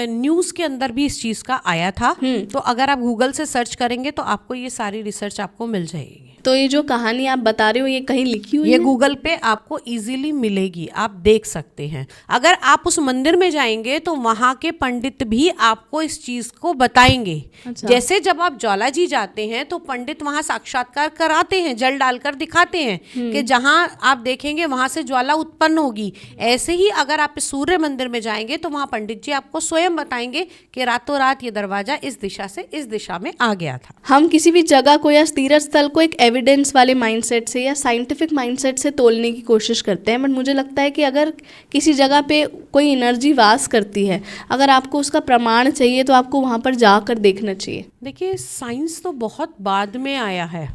न्यूज़ के अंदर भी इस चीज़ का आया था। तो अगर आप गूगल से सर्च करेंगे तो आपको ये सारी रिसर्च आपको मिल जाएगी। तो ये जो कहानी आप बता रहे हो, ये कहीं लिखी हुई ये है? गूगल पे आपको इजीली मिलेगी, आप देख सकते हैं। अगर आप उस मंदिर में जाएंगे तो वहाँ के पंडित भी आपको इस चीज़ को बताएंगे। अच्छा। जैसे जब आप ज्वाला जी जाते हैं तो पंडित वहाँ साक्षात्कार कराते हैं, जल डालकर दिखाते हैं कि जहाँ आप देखेंगे वहाँ से ज्वाला उत्पन्न होगी। ऐसे ही अगर आप सूर्य मंदिर में जाएंगे तो वहाँ पंडित जी आपको स्वयं बताएंगे कि रातों रात ये दरवाजा इस दिशा से इस दिशा में आ गया था। हम किसी भी जगह को या तीर्थ स्थल को एक एविडेंस वाले माइंडसेट से या साइंटिफिक माइंडसेट से तोलने की कोशिश करते हैं, बट मुझे लगता है कि अगर किसी जगह पे कोई एनर्जी वास करती है, अगर आपको उसका प्रमाण चाहिए तो आपको वहाँ पर जाकर देखना चाहिए। देखिए, साइंस तो बहुत बाद में आया है।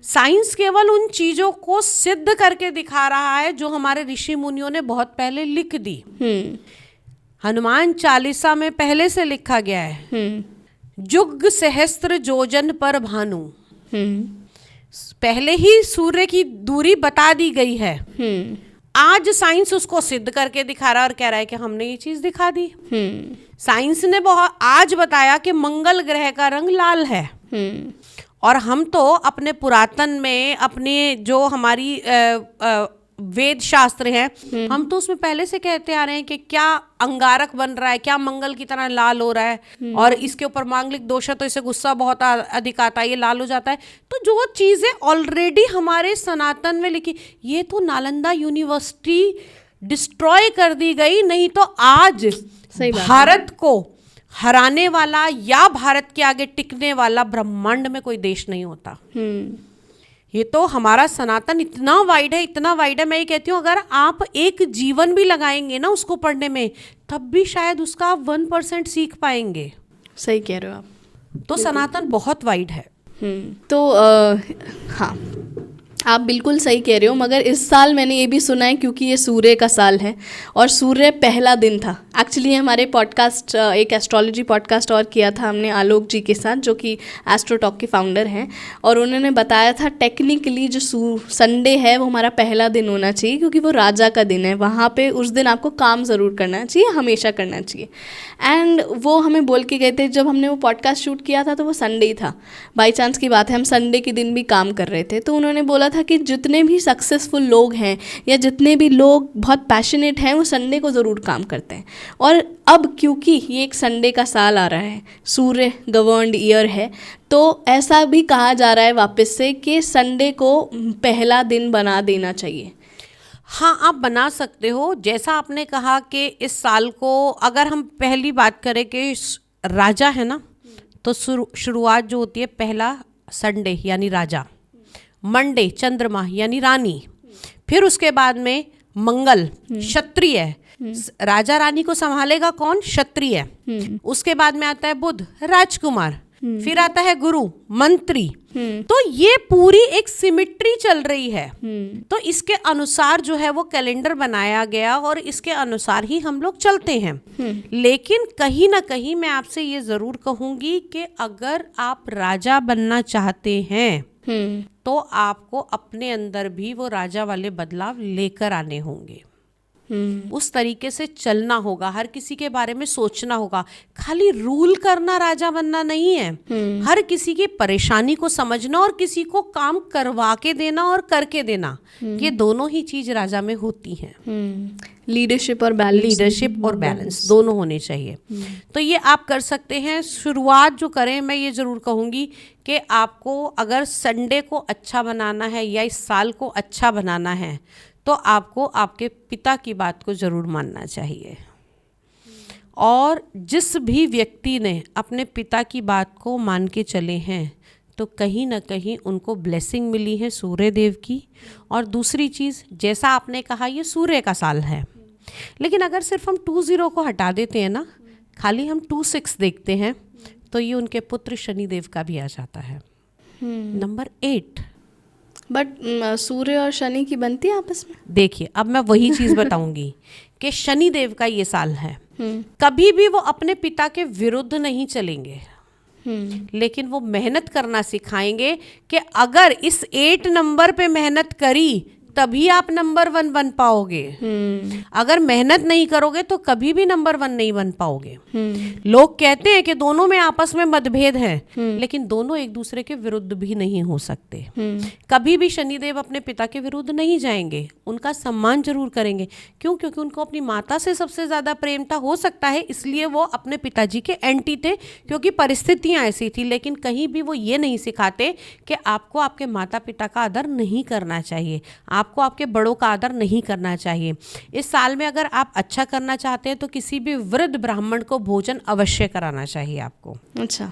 साइंस केवल उन चीजों को सिद्ध करके दिखा रहा है जो हमारे ऋषि मुनियों ने बहुत पहले लिख दी। हनुमान चालीसा में पहले से लिखा गया है, जुग सहस्त्र जोजन पर भानु। पहले ही सूर्य की दूरी बता दी गई है। आज साइंस उसको सिद्ध करके दिखा रहा है और कह रहा है कि हमने ये चीज दिखा दी। साइंस ने बहुत आज बताया कि मंगल ग्रह का रंग लाल है। और हम तो अपने पुरातन में, अपने जो हमारी वेद शास्त्र हैं, हम तो उसमें पहले से कहते आ रहे हैं कि क्या अंगारक बन रहा है, क्या मंगल की तरह लाल हो रहा है, और इसके ऊपर मांगलिक दोष है तो इसे गुस्सा बहुत अधिक आता है, ये लाल हो जाता है। तो जो चीजें ऑलरेडी हमारे सनातन में लिखी, ये तो नालंदा यूनिवर्सिटी डिस्ट्रॉय कर दी गई, नहीं तो आज भारत को हराने वाला या भारत के आगे टिकने वाला ब्रह्मांड में कोई देश नहीं होता। ये तो हमारा सनातन इतना वाइड है, इतना वाइड है। मैं ये कहती हूँ अगर आप एक जीवन भी लगाएंगे ना उसको पढ़ने में, तब भी शायद उसका आप 1% सीख पाएंगे। सही कह रहे हो आप। तो सनातन बहुत वाइड है। तो हाँ, आप बिल्कुल सही कह रहे हो, मगर इस साल मैंने ये भी सुना है क्योंकि ये सूर्य का साल है और सूर्य पहला दिन था। एक्चुअली हमारे पॉडकास्ट, एक एस्ट्रोलॉजी पॉडकास्ट और किया था हमने आलोक जी के साथ, जो कि एस्ट्रोटॉक के फाउंडर हैं, और उन्होंने बताया था टेक्निकली जो संडे है वो हमारा पहला दिन होना चाहिए क्योंकि वो राजा का दिन है। वहाँ पे उस दिन आपको काम ज़रूर करना चाहिए, हमेशा करना चाहिए। एंड वो हमें बोल के गए थे, जब हमने वो पॉडकास्ट शूट किया था तो वो संडे ही था, बाई चांस की बात है, हम संडे के दिन भी काम कर रहे थे। तो उन्होंने बोला था कि जितने भी सक्सेसफुल लोग हैं या जितने भी लोग बहुत पैशनेट हैं वो संडे को ज़रूर काम करते हैं। और अब क्योंकि ये एक संडे का साल आ रहा है, सूर्य गवर्न्ड ईयर है, तो ऐसा भी कहा जा रहा है वापस से कि संडे को पहला दिन बना देना चाहिए। हाँ, आप बना सकते हो। जैसा आपने कहा कि इस साल को अगर हम पहली बात करें कि राजा है ना, तो शुरुआत जो होती है पहला संडे यानी राजा, मंडे चंद्रमा यानी रानी, फिर उसके बाद में मंगल क्षत्रिय, राजा रानी को संभालेगा कौन? क्षत्रिय। उसके बाद में आता है बुध राजकुमार, फिर आता है गुरु मंत्री। तो ये पूरी एक सिमिट्री चल रही है। तो इसके अनुसार जो है वो कैलेंडर बनाया गया और इसके अनुसार ही हम लोग चलते हैं। लेकिन कहीं ना कहीं मैं आपसे ये जरूर कहूंगी कि अगर आप राजा बनना चाहते हैं तो आपको अपने अंदर भी वो राजा वाले बदलाव लेकर आने होंगे। उस तरीके से चलना होगा, हर किसी के बारे में सोचना होगा। खाली रूल करना राजा बनना नहीं है, हर किसी की परेशानी को समझना और किसी को काम करवा के देना और करके देना, ये दोनों ही चीज राजा में होती हैं। लीडरशिप और बैलेंस दोनों होने चाहिए। तो ये आप कर सकते हैं। शुरुआत जो करें, मैं ये ज़रूर कहूँगी कि आपको अगर संडे को अच्छा बनाना है या इस साल को अच्छा बनाना है तो आपको आपके पिता की बात को ज़रूर मानना चाहिए। और जिस भी व्यक्ति ने अपने पिता की बात को मान के चले हैं तो कहीं ना कहीं उनको ब्लेसिंग मिली है सूर्य देव की। और दूसरी चीज़, जैसा आपने कहा ये सूर्य का साल है, लेकिन अगर सिर्फ हम 20 को हटा देते हैं ना, खाली हम 26 देखते हैं, तो ये उनके पुत्र शनिदेव का भी आ जाता है। नंबर 8, बट सूर्य और शनि की बनती है आपस में? देखिए अब मैं वही चीज बताऊंगी कि शनिदेव का ये साल है, कभी भी वो अपने पिता के विरुद्ध नहीं चलेंगे, लेकिन वो मेहनत करना सिखाएंगे कि अगर इस 8 नंबर पे मेहनत करी तभी आप नंबर 1 बन पाओगे। अगर मेहनत नहीं करोगे तो कभी भी नंबर 1 नहीं बन पाओगे। लोग कहते हैं कि दोनों में आपस में मतभेद है, लेकिन दोनों एक दूसरे के विरुद्ध भी नहीं हो सकते। कभी भी शनिदेव अपने पिता के विरुद्ध नहीं जाएंगे, उनका सम्मान जरूर करेंगे। क्यों? क्योंकि उनको अपनी माता से सबसे ज्यादा प्रेम था, हो सकता है इसलिए वो अपने पिताजी के एंटी थे, क्योंकि परिस्थितियां ऐसी थी। लेकिन कहीं भी वो ये नहीं सिखाते कि आपको आपके माता पिता का आदर नहीं करना चाहिए, आपको आपके बड़ों का आदर नहीं करना चाहिए। इस साल में अगर आप अच्छा करना चाहते हैं तो किसी भी वृद्ध ब्राह्मण को भोजन अवश्य कराना चाहिए आपको। अच्छा,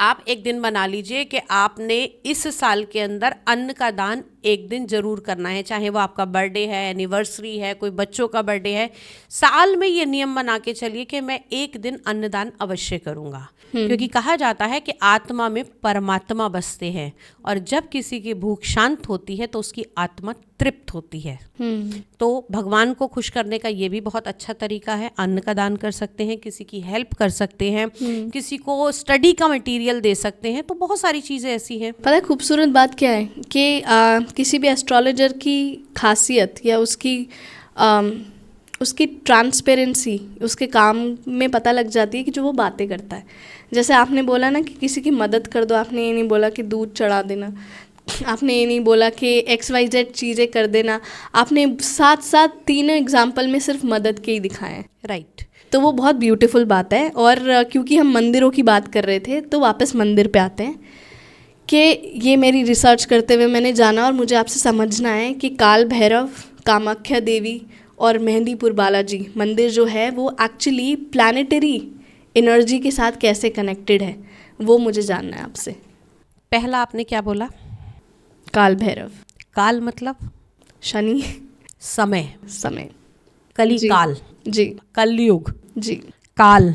आप एक दिन बना लीजिए कि आपने इस साल के अंदर अन्न का दान एक दिन जरूर करना है, चाहे वो आपका बर्थडे है, एनिवर्सरी है, कोई बच्चों का बर्थडे है। साल में ये नियम बना के चलिए कि मैं एक दिन अन्नदान अवश्य करूंगा, क्योंकि कहा जाता है कि आत्मा में परमात्मा बसते हैं, और जब किसी की भूख शांत होती है तो उसकी आत्मा तृप्त होती है। तो भगवान को खुश करने का ये भी बहुत अच्छा तरीका है। अन्न का दान कर सकते हैं, किसी की हेल्प कर सकते हैं, किसी को स्टडी का मटेरियल दे सकते हैं। तो बहुत सारी चीज़ें ऐसी हैं। पता है खूबसूरत बात क्या है कि किसी भी एस्ट्रोलॉजर की खासियत या उसकी ट्रांसपेरेंसी उसके काम में पता लग जाती है कि जो वो बातें करता है। जैसे आपने बोला ना कि किसी की मदद कर दो, आपने ये नहीं बोला कि दूध चढ़ा देना, आपने ये नहीं बोला कि XYZ चीज़ें कर देना, आपने साथ साथ 3 एग्जाम्पल में सिर्फ मदद के ही दिखाए हैं। राइट। तो वो बहुत ब्यूटीफुल बात है। और क्योंकि हम मंदिरों की बात कर रहे थे तो वापस मंदिर पे आते हैं कि ये मेरी रिसर्च करते हुए मैंने जाना और मुझे आपसे समझना है कि काल भैरव, कामाख्या देवी और मेहंदीपुर बालाजी मंदिर जो है वो एक्चुअली प्लानिटरी एनर्जी के साथ कैसे कनेक्टेड है, वो मुझे जानना है आपसे। पहला आपने क्या बोला? काल भैरव। काल मतलब शनि, समय, समय, कली जी, काल, जी, कलयुग, जी, काल।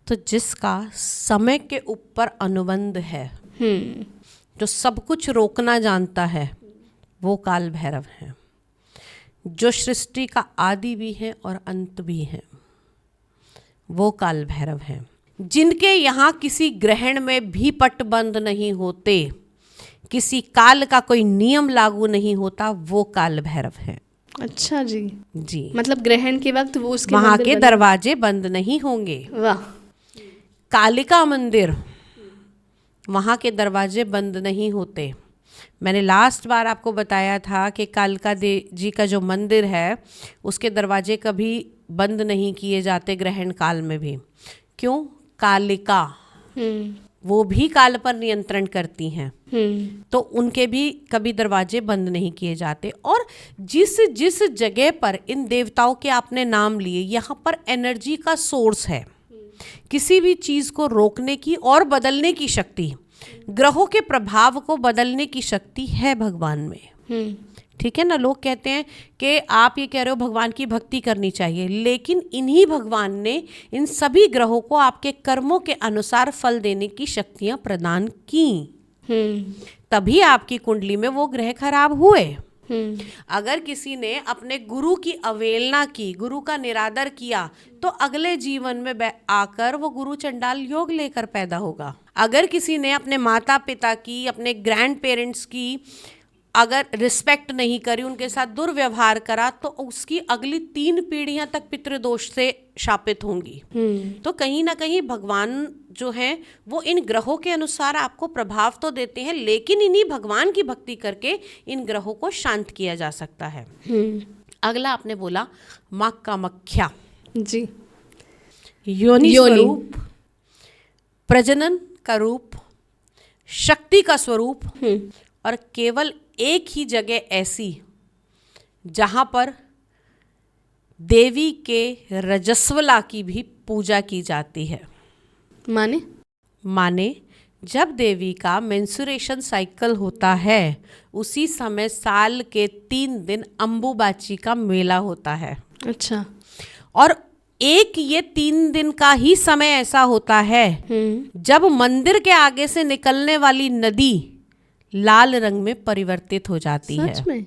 तो जिसका समय के ऊपर अनुबंध है, जो सब कुछ रोकना जानता है, वो काल भैरव है। जो सृष्टि का आदि भी है और अंत भी है, वो काल भैरव है। जिनके यहाँ किसी ग्रहण में भी पटबंध नहीं होते, किसी काल का कोई नियम लागू नहीं होता, वो काल भैरव है। अच्छा जी। जी, मतलब ग्रहण के वक्त वो उसके वहाँ मंदिर के बने? दरवाजे बंद नहीं होंगे। वाह। कालिका मंदिर, वहाँ के दरवाजे बंद नहीं होते। मैंने लास्ट बार आपको बताया था कि कालिका जी का जो मंदिर है उसके दरवाजे कभी बंद नहीं किए जाते ग्रहण काल में भी। क्यों? कालिका वो भी काल पर नियंत्रण करती हैं, तो उनके भी कभी दरवाजे बंद नहीं किए जाते। और जिस जिस जगह पर इन देवताओं के आपने नाम लिए, यहाँ पर एनर्जी का सोर्स है, किसी भी चीज़ को रोकने की और बदलने की शक्ति, ग्रहों के प्रभाव को बदलने की शक्ति है भगवान में। ठीक है ना? लोग कहते हैं कि आप ये कह रहे हो भगवान की भक्ति करनी चाहिए, लेकिन इन्हीं भगवान ने इन सभी ग्रहों को आपके कर्मों के अनुसार फल देने की शक्तियां प्रदान की। तभी आपकी कुंडली में वो ग्रह खराब हुए। अगर किसी ने अपने गुरु की अवहेलना की, गुरु का निरादर किया, तो अगले जीवन में आकर वो गुरु चंडाल योग लेकर पैदा होगा। अगर किसी ने अपने माता पिता की, अपने ग्रैंड पेरेंट्स की अगर रिस्पेक्ट नहीं करी, उनके साथ दुर्व्यवहार करा, तो उसकी अगली 3 पीढ़ियां तक पितृदोष से शापित होंगी। तो कहीं ना कहीं भगवान जो हैं वो इन ग्रहों के अनुसार आपको प्रभाव तो देते हैं, लेकिन इन्हीं भगवान की भक्ति करके इन ग्रहों को शांत किया जा सकता है। अगला आपने बोला माँ कामाख्या जी, योनि स्वरूप, प्रजनन का रूप, शक्ति का स्वरूप, और केवल एक ही जगह ऐसी जहां पर देवी के रजस्वला की भी पूजा की जाती है। माने जब देवी का मेंसुरेशन साइकिल होता है, उसी समय साल के 3 दिन अंबुबाची का मेला होता है। अच्छा। और एक ये 3 दिन का ही समय ऐसा होता है जब मंदिर के आगे से निकलने वाली नदी लाल रंग में परिवर्तित हो जाती है। सच में?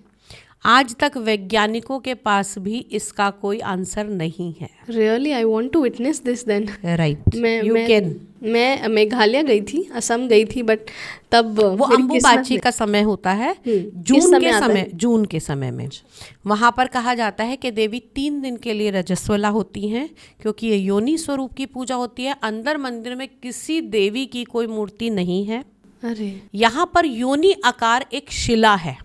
आज तक वैज्ञानिकों के पास भी इसका कोई आंसर नहीं है। Really I want to witness this then. Right, you may can. मैं मेघालय गई थी, असम गई थी, बट तब वो मेरी अम्बुबाची किस्मत का समय होता है किस समय आता है? जून के समय में। वहां पर कहा जाता है कि देवी 3 दिन के लिए रजस्वला होती हैं, क्योंकि ये योनि स्वरूप की पूजा होती है। अंदर मंदिर में किसी देवी की कोई मूर्ति नहीं है। अरे यहाँ पर योनि आकार एक शिला है।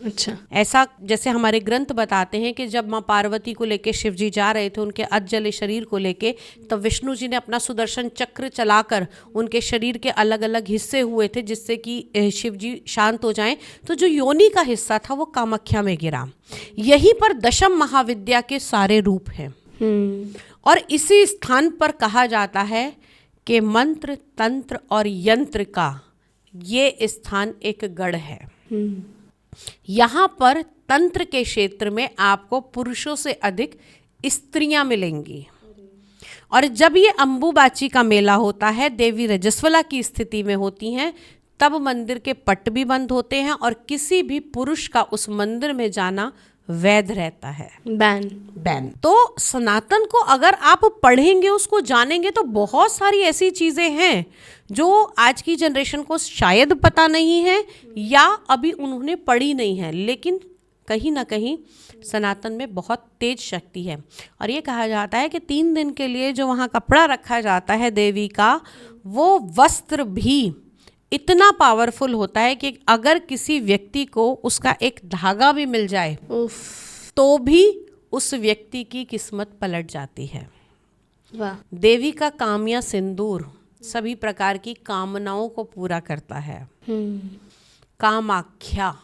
अच्छा। ऐसा जैसे हमारे ग्रंथ बताते हैं कि जब माँ पार्वती को लेके शिव जी जा रहे थे उनके अधजले शरीर को लेके, तब विष्णु जी ने अपना सुदर्शन चक्र चलाकर उनके शरीर के अलग अलग हिस्से हुए थे जिससे कि शिव जी शांत हो जाएं। तो जो योनि का हिस्सा था वो कामाख्या में गिरा। यहीं पर दशम महाविद्या के सारे रूप हैं। और इसी स्थान पर कहा जाता है कि मंत्र, तंत्र और यंत्र का ये स्थान एक गढ़ है। यहाँ पर तंत्र के क्षेत्र में आपको पुरुषों से अधिक स्त्रियां मिलेंगी। और जब ये अम्बुबाची का मेला होता है, देवी रजस्वला की स्थिति में होती हैं, तब मंदिर के पट भी बंद होते हैं और किसी भी पुरुष का उस मंदिर में जाना वैध रहता है। बैन। तो सनातन को अगर आप पढ़ेंगे, उसको जानेंगे, तो बहुत सारी ऐसी चीजें हैं जो आज की जनरेशन को शायद पता नहीं है या अभी उन्होंने पढ़ी नहीं है, लेकिन कहीं ना कहीं सनातन में बहुत तेज शक्ति है। और ये कहा जाता है कि 3 दिन के लिए जो वहाँ कपड़ा रखा जाता है देवी का, वो वस्त्र भी इतना पावरफुल होता है कि अगर किसी व्यक्ति को उसका एक धागा भी मिल जाए तो भी उस व्यक्ति की किस्मत पलट जाती है। वाह। देवी का कामया सिंदूर सभी प्रकार की कामनाओं को पूरा करता है। कामाख्या।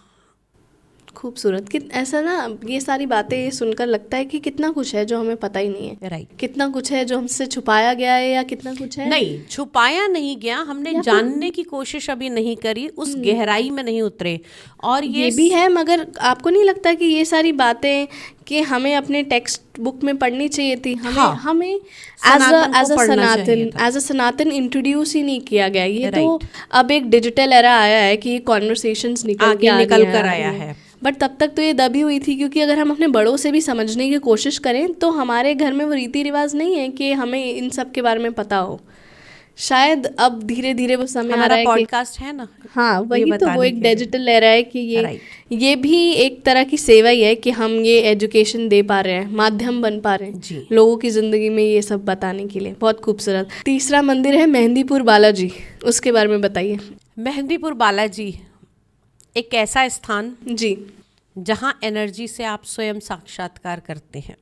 खूबसूरत। ऐसा ना, ये सारी बातें सुनकर लगता है कि कितना कुछ है जो हमें पता ही नहीं है। राइट। कितना कुछ है जो हमसे छुपाया गया है, या कितना कुछ है नहीं छुपाया नहीं गया, हमने जानने की कोशिश अभी नहीं करी, उस गहराई में नहीं उतरे। और ये भी है, मगर आपको नहीं लगता कि ये सारी बातें कि हमें अपने टेक्स्ट बुक में पढ़नी चाहिए थी? हमें एज अ सनातन इंट्रोड्यूस ही नहीं किया गया। ये तो अब एक डिजिटल एरा आया है कि ये कॉन्वर्सेशंस निकल कर आया है, बट तब तक तो ये दबी हुई थी। क्योंकि अगर हम अपने बड़ों से भी समझने की कोशिश करें तो हमारे घर में वो रीति रिवाज नहीं है कि हमें इन सब के बारे में पता हो। शायद अब धीरे धीरे वो समय आ रहा है। पॉडकास्ट है ना। हाँ, वही तो, वो एक डिजिटल ले रहा है कि ये भी एक तरह की सेवा ही है कि हम ये एजुकेशन दे पा रहे हैं, माध्यम बन पा रहे हैं लोगों की जिंदगी में ये सब बताने के लिए। बहुत खूबसूरत। तीसरा मंदिर है मेहंदीपुर बालाजी, उसके बारे में बताइए। मेहंदीपुर बालाजी एक ऐसा स्थान जी जहाँ एनर्जी से आप स्वयं साक्षात्कार करते हैं।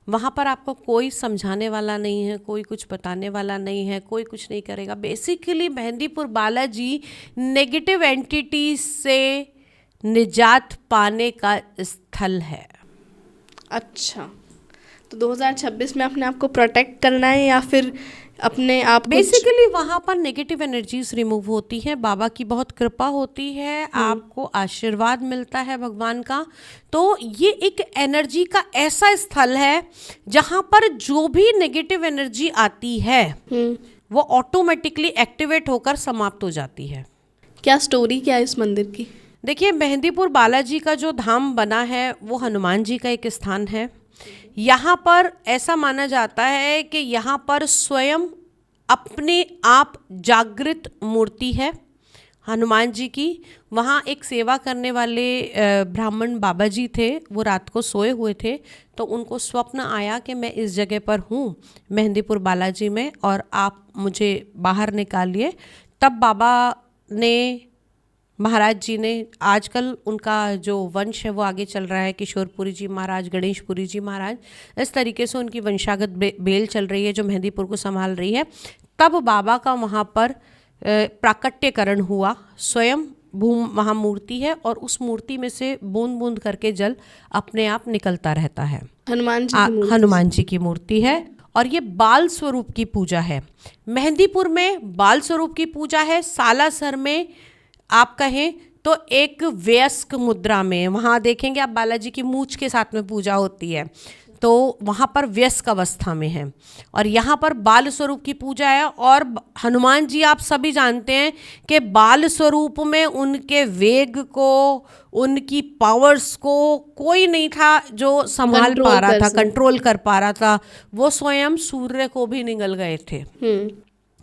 वहाँ पर आपको कोई समझाने वाला नहीं है, कोई कुछ बताने वाला नहीं है, कोई कुछ नहीं करेगा। Basically Mehandipur Balaji negative entity से निजात पाने का स्थल है। अच्छा, तो 2026 में अपने आप को प्रोटेक्ट करना है या फिर अपने आप? बेसिकली वहाँ पर नेगेटिव एनर्जीज रिमूव होती हैं, बाबा की बहुत कृपा होती है, आपको आशीर्वाद मिलता है भगवान का। तो ये एक एनर्जी का ऐसा स्थल है जहाँ पर जो भी नेगेटिव एनर्जी आती है वो ऑटोमेटिकली एक्टिवेट होकर समाप्त हो जाती है। क्या स्टोरी क्या है इस मंदिर की? देखिए, मेहंदीपुर बालाजी का जो धाम बना है वो हनुमान जी का एक स्थान है। यहाँ पर ऐसा माना जाता है कि यहाँ पर स्वयं अपने आप जागृत मूर्ति है हनुमान जी की। वहाँ एक सेवा करने वाले ब्राह्मण बाबा जी थे, वो रात को सोए हुए थे, तो उनको स्वप्न आया कि मैं इस जगह पर हूँ मेहंदीपुर बालाजी में और आप मुझे बाहर निकालिए। तब बाबा ने, महाराज जी ने, आजकल उनका जो वंश है वो आगे चल रहा है, किशोरपुरी जी महाराज, गणेशपुरी जी महाराज, इस तरीके से उनकी वंशागत बेल चल रही है जो मेहंदीपुर को संभाल रही है। तब बाबा का वहाँ पर प्राकट्यकरण हुआ। स्वयं वहाँ मूर्ति है और उस मूर्ति में से बूंद बूंद करके जल अपने आप निकलता रहता है। हनुमान जी की मूर्ति है और ये बाल स्वरूप की पूजा है। मेहंदीपुर में बाल स्वरूप की पूजा है। सालासर में आप कहें तो एक वयस्क मुद्रा में, वहाँ देखेंगे आप बालाजी की मूंछ के साथ में पूजा होती है। तो वहाँ पर व्यस्क अवस्था में है, और यहाँ पर बाल स्वरूप की पूजा है। और हनुमान जी आप सभी जानते हैं कि बाल स्वरूप में उनके वेग को, उनकी पावर्स को कोई नहीं था जो संभाल पा रहा था, कंट्रोल कर पा रहा था। वो स्वयं सूर्य को भी निगल गए थे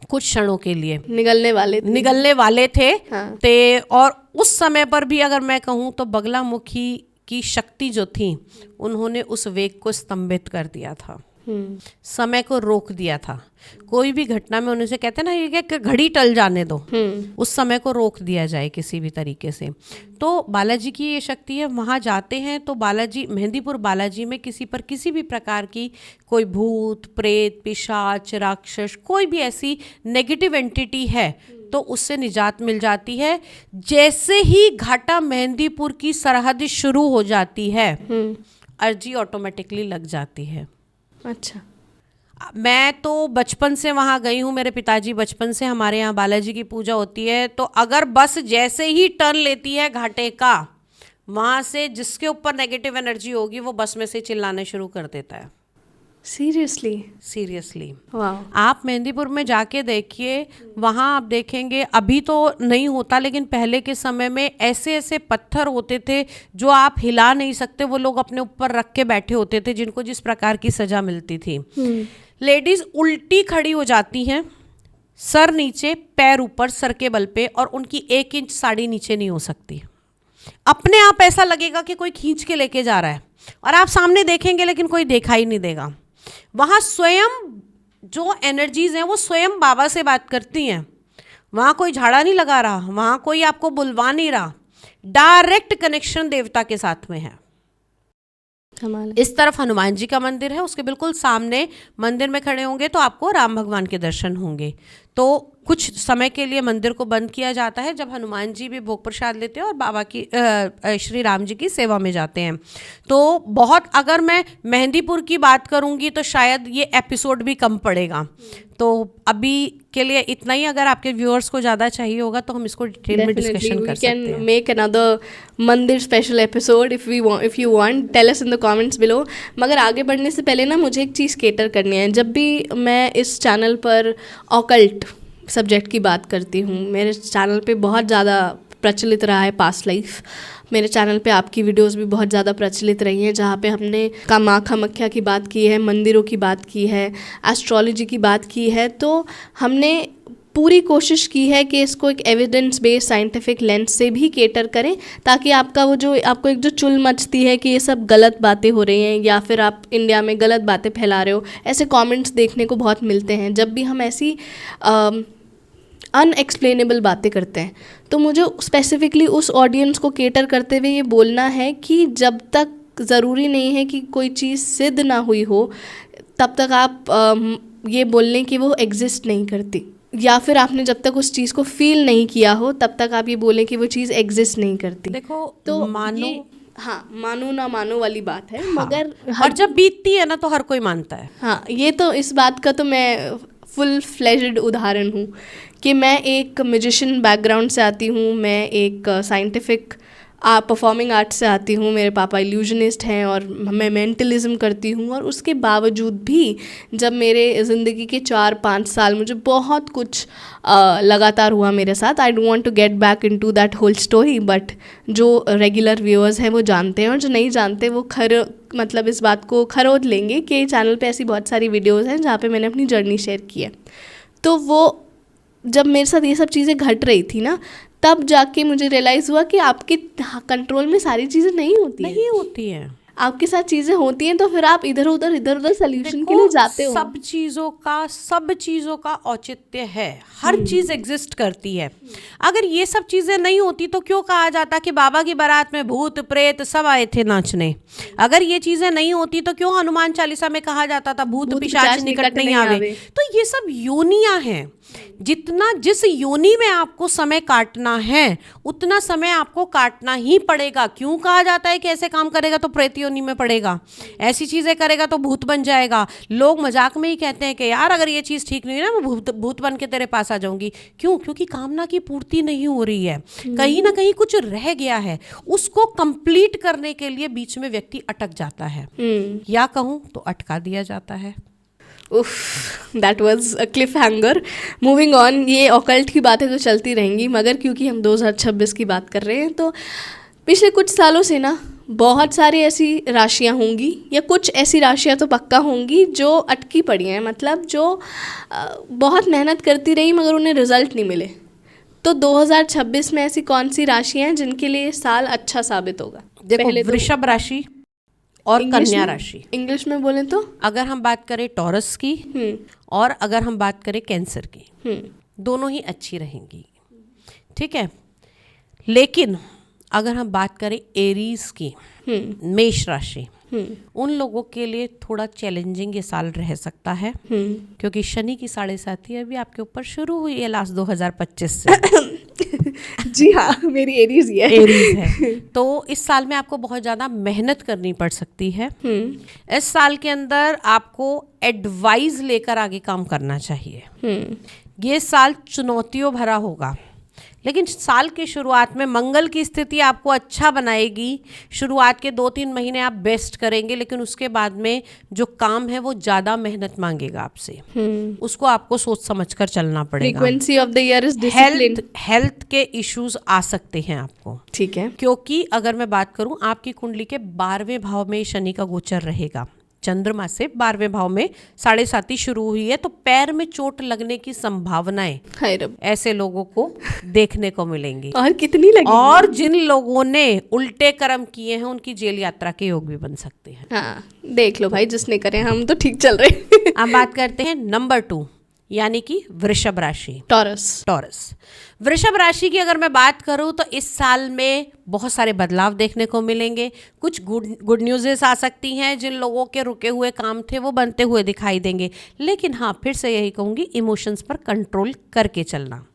कुछ क्षणों के लिए, निगलने वाले थे। हाँ। और उस समय पर भी अगर मैं कहूँ तो बगलामुखी की शक्ति जो थी, उन्होंने उस वेग को स्तंभित कर दिया था, समय को रोक दिया था। कोई भी घटना में उन्हें से कहते हैं ना, ये कि घड़ी टल जाने दो, उस समय को रोक दिया जाए किसी भी तरीके से। तो बालाजी की ये शक्ति है। वहाँ जाते हैं तो बालाजी, मेहंदीपुर बालाजी में किसी भी प्रकार की कोई भूत, प्रेत, पिशाच, राक्षस, कोई भी ऐसी नेगेटिव एंटिटी है तो उससे निजात मिल जाती है। जैसे ही घाटा मेहंदीपुर की सरहद शुरू हो जाती है, अर्जी ऑटोमेटिकली लग जाती है। अच्छा। मैं तो बचपन से वहाँ गई हूँ, मेरे पिताजी बचपन से हमारे यहाँ बालाजी की पूजा होती है। तो अगर बस जैसे ही टर्न लेती है घाटे का, वहाँ से जिसके ऊपर नेगेटिव एनर्जी होगी वो बस में से चिल्लाने शुरू कर देता है। सीरियसली आप मेहंदीपुर में जाके देखिए, वहाँ आप देखेंगे, अभी तो नहीं होता लेकिन पहले के समय में ऐसे ऐसे पत्थर होते थे जो आप हिला नहीं सकते, वो लोग अपने ऊपर रख के बैठे होते थे, जिनको जिस प्रकार की सजा मिलती थी। लेडीज उल्टी खड़ी हो जाती हैं, सर नीचे पैर ऊपर, सर के बल पे, और उनकी 1 इंच साड़ी नीचे नहीं हो सकती। अपने आप ऐसा लगेगा कि कोई खींच के लेके जा रहा है, और आप सामने देखेंगे लेकिन कोई देखा ही नहीं देगा। वहाँ स्वयं जो एनर्जीज हैं वो स्वयं बाबा से बात करती हैं। वहाँ कोई झाड़ा नहीं लगा रहा, वहाँ कोई आपको बुलवा नहीं रहा, डायरेक्ट कनेक्शन देवता के साथ में है। इस तरफ हनुमान जी का मंदिर है, उसके बिल्कुल सामने मंदिर में खड़े होंगे तो आपको राम भगवान के दर्शन होंगे। तो कुछ समय के लिए मंदिर को बंद किया जाता है जब हनुमान जी भी भोग प्रसाद लेते हैं और बाबा की श्री राम जी की सेवा में जाते हैं। तो बहुत, अगर मैं मेहंदीपुर की बात करूंगी तो शायद ये एपिसोड भी कम पड़ेगा। तो अभी के लिए इतना ही। अगर आपके व्यूअर्स को ज़्यादा चाहिए होगा तो हम इसको डिटेल में डिस्कशन कर सकते हैं। We can make another मंदिर special episode if you want, tell us in the comments below। मगर आगे बढ़ने से पहले ना मुझे एक चीज़ केटर करनी है। जब भी मैं इस चैनल पर ऑकल्ट सब्जेक्ट की बात करती हूँ, मेरे चैनल पे बहुत ज़्यादा प्रचलित रहा है पास्ट लाइफ। मेरे चैनल पे आपकी वीडियोस भी बहुत ज़्यादा प्रचलित रही हैं, जहाँ पे हमने कामाख्या की बात की है, मंदिरों की बात की है, एस्ट्रोलॉजी की बात की है। तो हमने पूरी कोशिश की है कि इसको एक एविडेंस बेस्ड साइंटिफिक लेंस से भी केटर करें, ताकि आपका वो जो आपको एक जो चुल मचती है कि ये सब गलत बातें हो रही हैं या फिर आप इंडिया में गलत बातें फैला रहे हो, ऐसे कमेंट्स देखने को बहुत मिलते हैं जब भी हम ऐसी अनएक्सप्लेनेबल बातें करते हैं। तो मुझे स्पेसिफिकली उस ऑडियंस को केटर करते हुए ये बोलना है कि जब तक ज़रूरी नहीं है कि कोई चीज़ सिद्ध ना हुई हो, तब तक आप ये बोल लें कि वो एग्जिस्ट नहीं करती, या फिर आपने जब तक उस चीज़ को फील नहीं किया हो तब तक आप ये बोलें कि वो चीज़ एग्जिस्ट नहीं करती। देखो, तो मानो, हाँ, मानो ना मानो वाली बात है। हाँ, मगर और जब बीतती है ना तो हर कोई मानता है। हाँ, ये तो इस बात का तो मैं फुल फ्लेज्ड उदाहरण हूँ कि मैं एक म्यूजिशियन बैकग्राउंड से आती हूँ, मैं एक साइंटिफिक परफॉर्मिंग आर्ट से आती हूँ, मेरे पापा इल्यूजनिस्ट हैं और मैं मेंटलिज्म करती हूँ। और उसके बावजूद भी जब मेरे ज़िंदगी के 4-5 साल मुझे बहुत कुछ लगातार हुआ मेरे साथ, I don't want to get back into that whole story, but जो रेगुलर व्यूअर्स हैं वो जानते हैं, और जो नहीं जानते वो मतलब इस बात को खरोद लेंगे कि चैनल पे ऐसी बहुत सारी वीडियोज़ हैं जहाँ पे मैंने अपनी जर्नी शेयर की है। तो वो जब मेरे साथ ये सब चीज़ें घट रही थी ना, तब जाके मुझे रियलाइज़ हुआ कि आपके कंट्रोल में सारी चीज़ें नहीं होती हैं। आपके साथ चीज़ें होती हैं तो फिर आप इधर उधर सोल्यूशन के लिए जाते हो। सब चीज़ों का औचित्य है, हर चीज़ एग्जिस्ट करती है। अगर ये सब चीज़ें नहीं होती तो क्यों कहा जाता कि बाबा की बारात में भूत प्रेत सब आए थे नाचने। अगर ये चीज़ें नहीं होती तो क्यों हनुमान चालीसा में कहा जाता था भूत पिशाच निकट नहीं आवे। तो ये सब योनियां हैं। जितना जिस योनि में आपको समय काटना है उतना समय आपको काटना ही पड़ेगा। क्यों कहा जाता है कि ऐसे काम करेगा तो प्रेत योनि में पड़ेगा, ऐसी चीज़ें करेगा तो भूत बन जाएगा। लोग मजाक में ही कहते हैं कि यार अगर ये चीज़ ठीक नहीं है ना, मैं भूत बन के तेरे पास आ जाऊंगी। क्यों? क्योंकि कामना की पूर्ति नहीं हो रही है, कहीं ना कहीं कुछ रह गया है, उसको कंप्लीट करने के लिए बीच में व्यक्ति अटक जाता है, या कहूँ तो अटका दिया जाता है। उफ, that was a cliff hanger. Moving on, ये ऑकल्ट की बातें तो चलती रहेंगी, मगर क्योंकि हम 2026 की बात कर रहे हैं तो पिछले कुछ सालों से ना बहुत सारी ऐसी राशियां होंगी, या कुछ ऐसी राशियां तो पक्का होंगी जो अटकी पड़ी हैं, मतलब जो बहुत मेहनत करती रही मगर उन्हें रिजल्ट नहीं मिले। तो 2026 में ऐसी कौन सी राशियां हैं जिनके लिए साल अच्छा साबित होगा? देखो, वृषभ राशि और कन्या राशि। इंग्लिश में बोलें तो अगर हम बात करें टॉरस की और अगर हम बात करें कैंसर की, दोनों ही अच्छी रहेंगी, ठीक है। लेकिन अगर हम बात करें एरीज की, मेष राशि, उन लोगों के लिए थोड़ा चैलेंजिंग ये साल रह सकता है, क्योंकि शनि की 7.5 अभी आपके ऊपर शुरू हुई है लास्ट 2025 से। जी हाँ, मेरी एरीज ही है। एरीज है, तो इस साल में आपको बहुत ज़्यादा मेहनत करनी पड़ सकती है। इस साल के अंदर आपको एडवाइस लेकर आगे काम करना चाहिए। ये साल चुनौतियों भरा होगा, लेकिन साल की शुरुआत में मंगल की स्थिति आपको अच्छा बनाएगी। शुरुआत के 2-3 महीने आप बेस्ट करेंगे, लेकिन उसके बाद में जो काम है वो ज़्यादा मेहनत मांगेगा आपसे, उसको आपको सोच समझ कर चलना पड़ेगा। Frequency of the year is discipline. Health के इश्यूज आ सकते हैं आपको, ठीक है, क्योंकि अगर मैं बात करूं आपकी कुंडली के 12वें भाव में शनि का गोचर रहेगा, चंद्रमा से 12वें भाव में 7.5 शुरू हुई है, तो पैर में चोट लगने की संभावनाएं ऐसे लोगों को देखने को मिलेंगी। और कितनी लगेगी? और जिन लोगों ने उल्टे कर्म किए हैं उनकी जेल यात्रा के योग भी बन सकते हैं। हाँ, देख लो भाई, जिसने करे, हम तो ठीक चल रहे। अब बात करते हैं नंबर 2, यानी कि वृषभ राशि, टॉरस। वृषभ राशि की अगर मैं बात करूं तो इस साल में बहुत सारे बदलाव देखने को मिलेंगे। कुछ गुड न्यूज़ेस आ सकती हैं, जिन लोगों के रुके हुए काम थे वो बनते हुए दिखाई देंगे। लेकिन हाँ, फिर से यही कहूँगी, इमोशंस पर कंट्रोल करके चलना,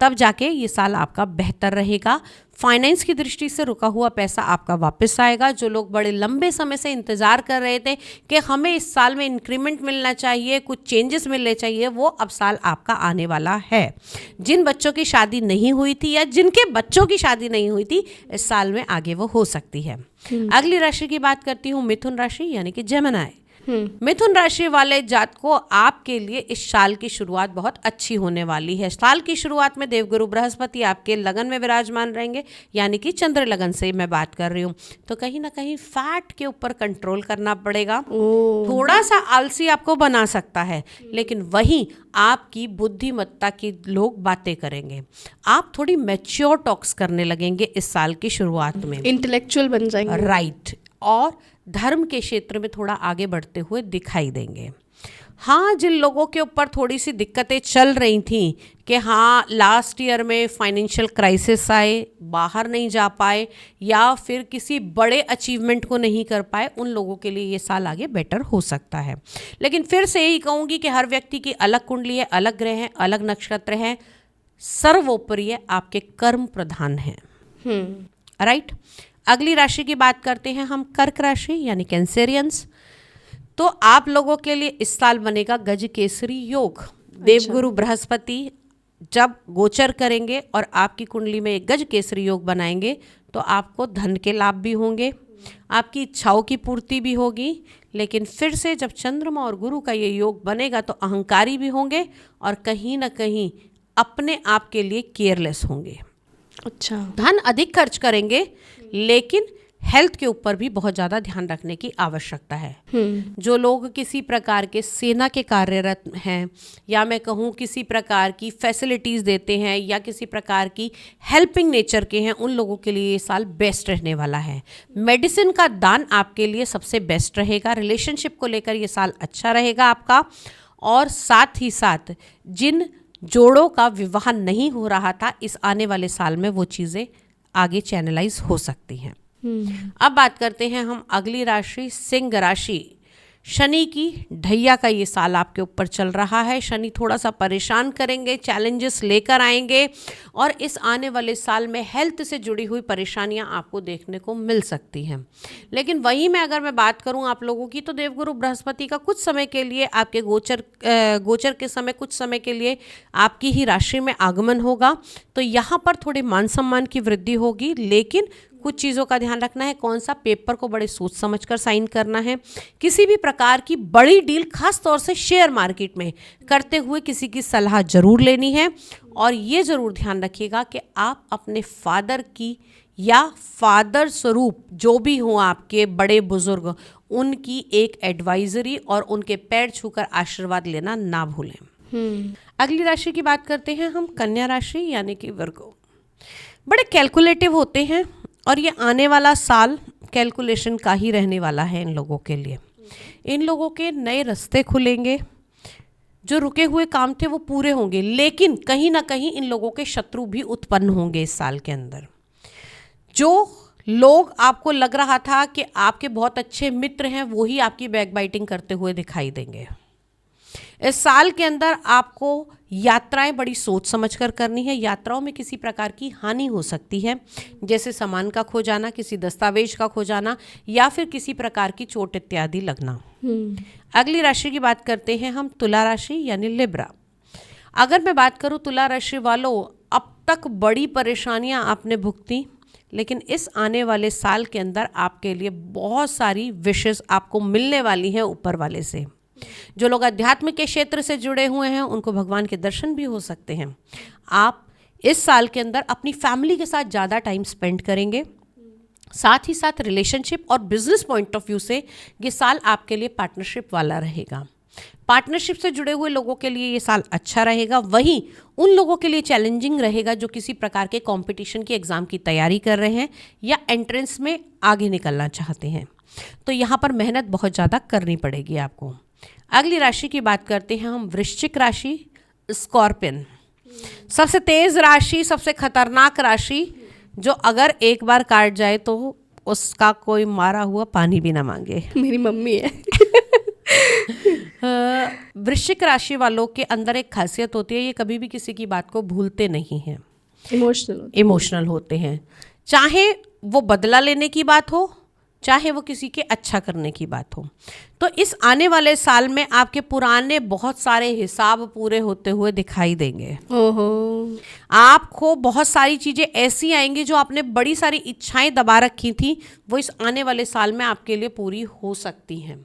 तब जाके ये साल आपका बेहतर रहेगा। फाइनेंस की दृष्टि से रुका हुआ पैसा आपका वापस आएगा। जो लोग बड़े लंबे समय से इंतज़ार कर रहे थे कि हमें इस साल में इंक्रीमेंट मिलना चाहिए, कुछ चेंजेस मिलने चाहिए, वो अब साल आपका आने वाला है। जिन बच्चों की शादी नहीं हुई थी या जिनके बच्चों की शादी नहीं हुई थी, इस साल में आगे वो हो सकती है। अगली राशि की बात करती हूँ, मिथुन राशि, यानी कि जेमिनी। मिथुन राशि वाले जातकों, आपके लिए इस साल की शुरुआत बहुत अच्छी होने वाली है। साल की शुरुआत में देवगुरु बृहस्पति आपके लगन में विराजमान रहेंगे, यानी कि चंद्र लगन से मैं बात कर रही हूँ। तो कहीं ना कहीं फैट के ऊपर कंट्रोल करना पड़ेगा। थोड़ा सा आलसी आपको बना सकता है, लेकिन वहीं आपकी बुद्धिमत्ता की लोग बातें करेंगे। आप थोड़ी मैच्योर टॉक्स करने लगेंगे इस साल की शुरुआत में, इंटेलेक्चुअल बन जाएंगे, राइट, और धर्म के क्षेत्र में थोड़ा आगे बढ़ते हुए दिखाई देंगे। हाँ, जिन लोगों के ऊपर थोड़ी सी दिक्कतें चल रही थी कि हाँ लास्ट ईयर में फाइनेंशियल क्राइसिस आए, बाहर नहीं जा पाए या फिर किसी बड़े अचीवमेंट को नहीं कर पाए, उन लोगों के लिए ये साल आगे बेटर हो सकता है। लेकिन फिर से यही कहूँगी कि हर व्यक्ति की अलग कुंडली है, अलग ग्रह हैं, अलग नक्षत्र हैं, सर्वोपरि आपके कर्म प्रधान हैं, राइट। अगली राशि की बात करते हैं हम, कर्क राशि, यानी कैंसेरियंस। तो आप लोगों के लिए इस साल बनेगा गज केसरी योग। देवगुरु बृहस्पति जब गोचर करेंगे और आपकी कुंडली में एक गज केसरी योग बनाएंगे, तो आपको धन के लाभ भी होंगे, आपकी इच्छाओं की पूर्ति भी होगी। लेकिन फिर से जब चंद्रमा और गुरु का ये योग बनेगा तो अहंकारी भी होंगे और कहीं ना कहीं अपने आप के लिए केयरलेस होंगे। अच्छा, धन अधिक खर्च करेंगे, लेकिन हेल्थ के ऊपर भी बहुत ज़्यादा ध्यान रखने की आवश्यकता है। जो लोग किसी प्रकार के सेना के कार्यरत हैं, या मैं कहूँ किसी प्रकार की फैसिलिटीज़ देते हैं या किसी प्रकार की हेल्पिंग नेचर के हैं, उन लोगों के लिए ये साल बेस्ट रहने वाला है। मेडिसिन का दान आपके लिए सबसे बेस्ट रहेगा। रिलेशनशिप को लेकर ये साल अच्छा रहेगा आपका। और साथ ही साथ जिन जोड़ों का विवाह नहीं हो रहा था, इस आने वाले साल में वो चीज़ें आगे चैनलाइज हो सकती हैं। अब बात करते हैं हम अगली राशि, सिंह राशि। शनि की ढैया का ये साल आपके ऊपर चल रहा है। शनि थोड़ा सा परेशान करेंगे, चैलेंजेस लेकर आएंगे और इस आने वाले साल में हेल्थ से जुड़ी हुई परेशानियां आपको देखने को मिल सकती हैं। लेकिन वहीं में अगर मैं बात करूं आप लोगों की, तो देवगुरु बृहस्पति का कुछ समय के लिए आपके गोचर के समय कुछ समय के लिए आपकी ही राशि में आगमन होगा। तो यहाँ पर थोड़े मान सम्मान की वृद्धि होगी, लेकिन कुछ चीज़ों का ध्यान रखना है। कौन सा पेपर को बड़े सोच समझकर साइन करना है। किसी भी प्रकार की बड़ी डील, खास तौर से शेयर मार्केट में करते हुए किसी की सलाह जरूर लेनी है। और ये ज़रूर ध्यान रखिएगा कि आप अपने फादर की या फादर स्वरूप जो भी हों आपके बड़े बुजुर्ग, उनकी एक एडवाइजरी और उनके पैर छूकर आशीर्वाद लेना ना भूलें। अगली राशि की बात करते हैं हम, कन्या राशि यानी कि वर्गो। बड़े कैलकुलेटिव होते हैं और ये आने वाला साल कैलकुलेशन का ही रहने वाला है इन लोगों के लिए। इन लोगों के नए रास्ते खुलेंगे, जो रुके हुए काम थे वो पूरे होंगे, लेकिन कहीं ना कहीं इन लोगों के शत्रु भी उत्पन्न होंगे इस साल के अंदर। जो लोग आपको लग रहा था कि आपके बहुत अच्छे मित्र हैं, वो ही आपकी बैकबाइटिंग करते हुए दिखाई देंगे। इस साल के अंदर आपको यात्राएं बड़ी सोच समझकर करनी है। यात्राओं में किसी प्रकार की हानि हो सकती है, जैसे सामान का खो जाना, किसी दस्तावेज का खो जाना या फिर किसी प्रकार की चोट इत्यादि लगना। अगली राशि की बात करते हैं हम, तुला राशि यानी लिब्रा। अगर मैं बात करूं तुला राशि वालों, अब तक बड़ी परेशानियां आपने भुगती, लेकिन इस आने वाले साल के अंदर आपके लिए बहुत सारी विशेष आपको मिलने वाली हैं ऊपर वाले से। जो लोग अध्यात्म के क्षेत्र से जुड़े हुए हैं उनको भगवान के दर्शन भी हो सकते हैं। आप इस साल के अंदर अपनी फैमिली के साथ ज़्यादा टाइम स्पेंड करेंगे। साथ ही साथ रिलेशनशिप और बिजनेस पॉइंट ऑफ व्यू से ये साल आपके लिए पार्टनरशिप वाला रहेगा। पार्टनरशिप से जुड़े हुए लोगों के लिए ये साल अच्छा रहेगा। वहीं उन लोगों के लिए चैलेंजिंग रहेगा जो किसी प्रकार के कंपटीशन की एग्ज़ाम की तैयारी कर रहे हैं या एंट्रेंस में आगे निकलना चाहते हैं। तो यहाँ पर मेहनत बहुत ज़्यादा करनी पड़ेगी आपको। अगली राशि की बात करते हैं हम, वृश्चिक राशि, स्कॉर्पियन। सबसे तेज़ राशि, सबसे खतरनाक राशि, जो अगर एक बार काट जाए तो उसका कोई मारा हुआ पानी भी ना मांगे। मेरी मम्मी है। वृश्चिक राशि वालों के अंदर एक खासियत होती है, ये कभी भी किसी की बात को भूलते नहीं हैं। इमोशनल होते हैं, चाहे वो बदला लेने की बात हो, चाहे वो किसी के अच्छा करने की बात हो। तो इस आने वाले साल में आपके पुराने बहुत सारे हिसाब पूरे होते हुए दिखाई देंगे। ओहो। आपको बहुत सारी चीज़ें ऐसी आएंगी जो आपने बड़ी सारी इच्छाएं दबा रखी थी, वो इस आने वाले साल में आपके लिए पूरी हो सकती हैं।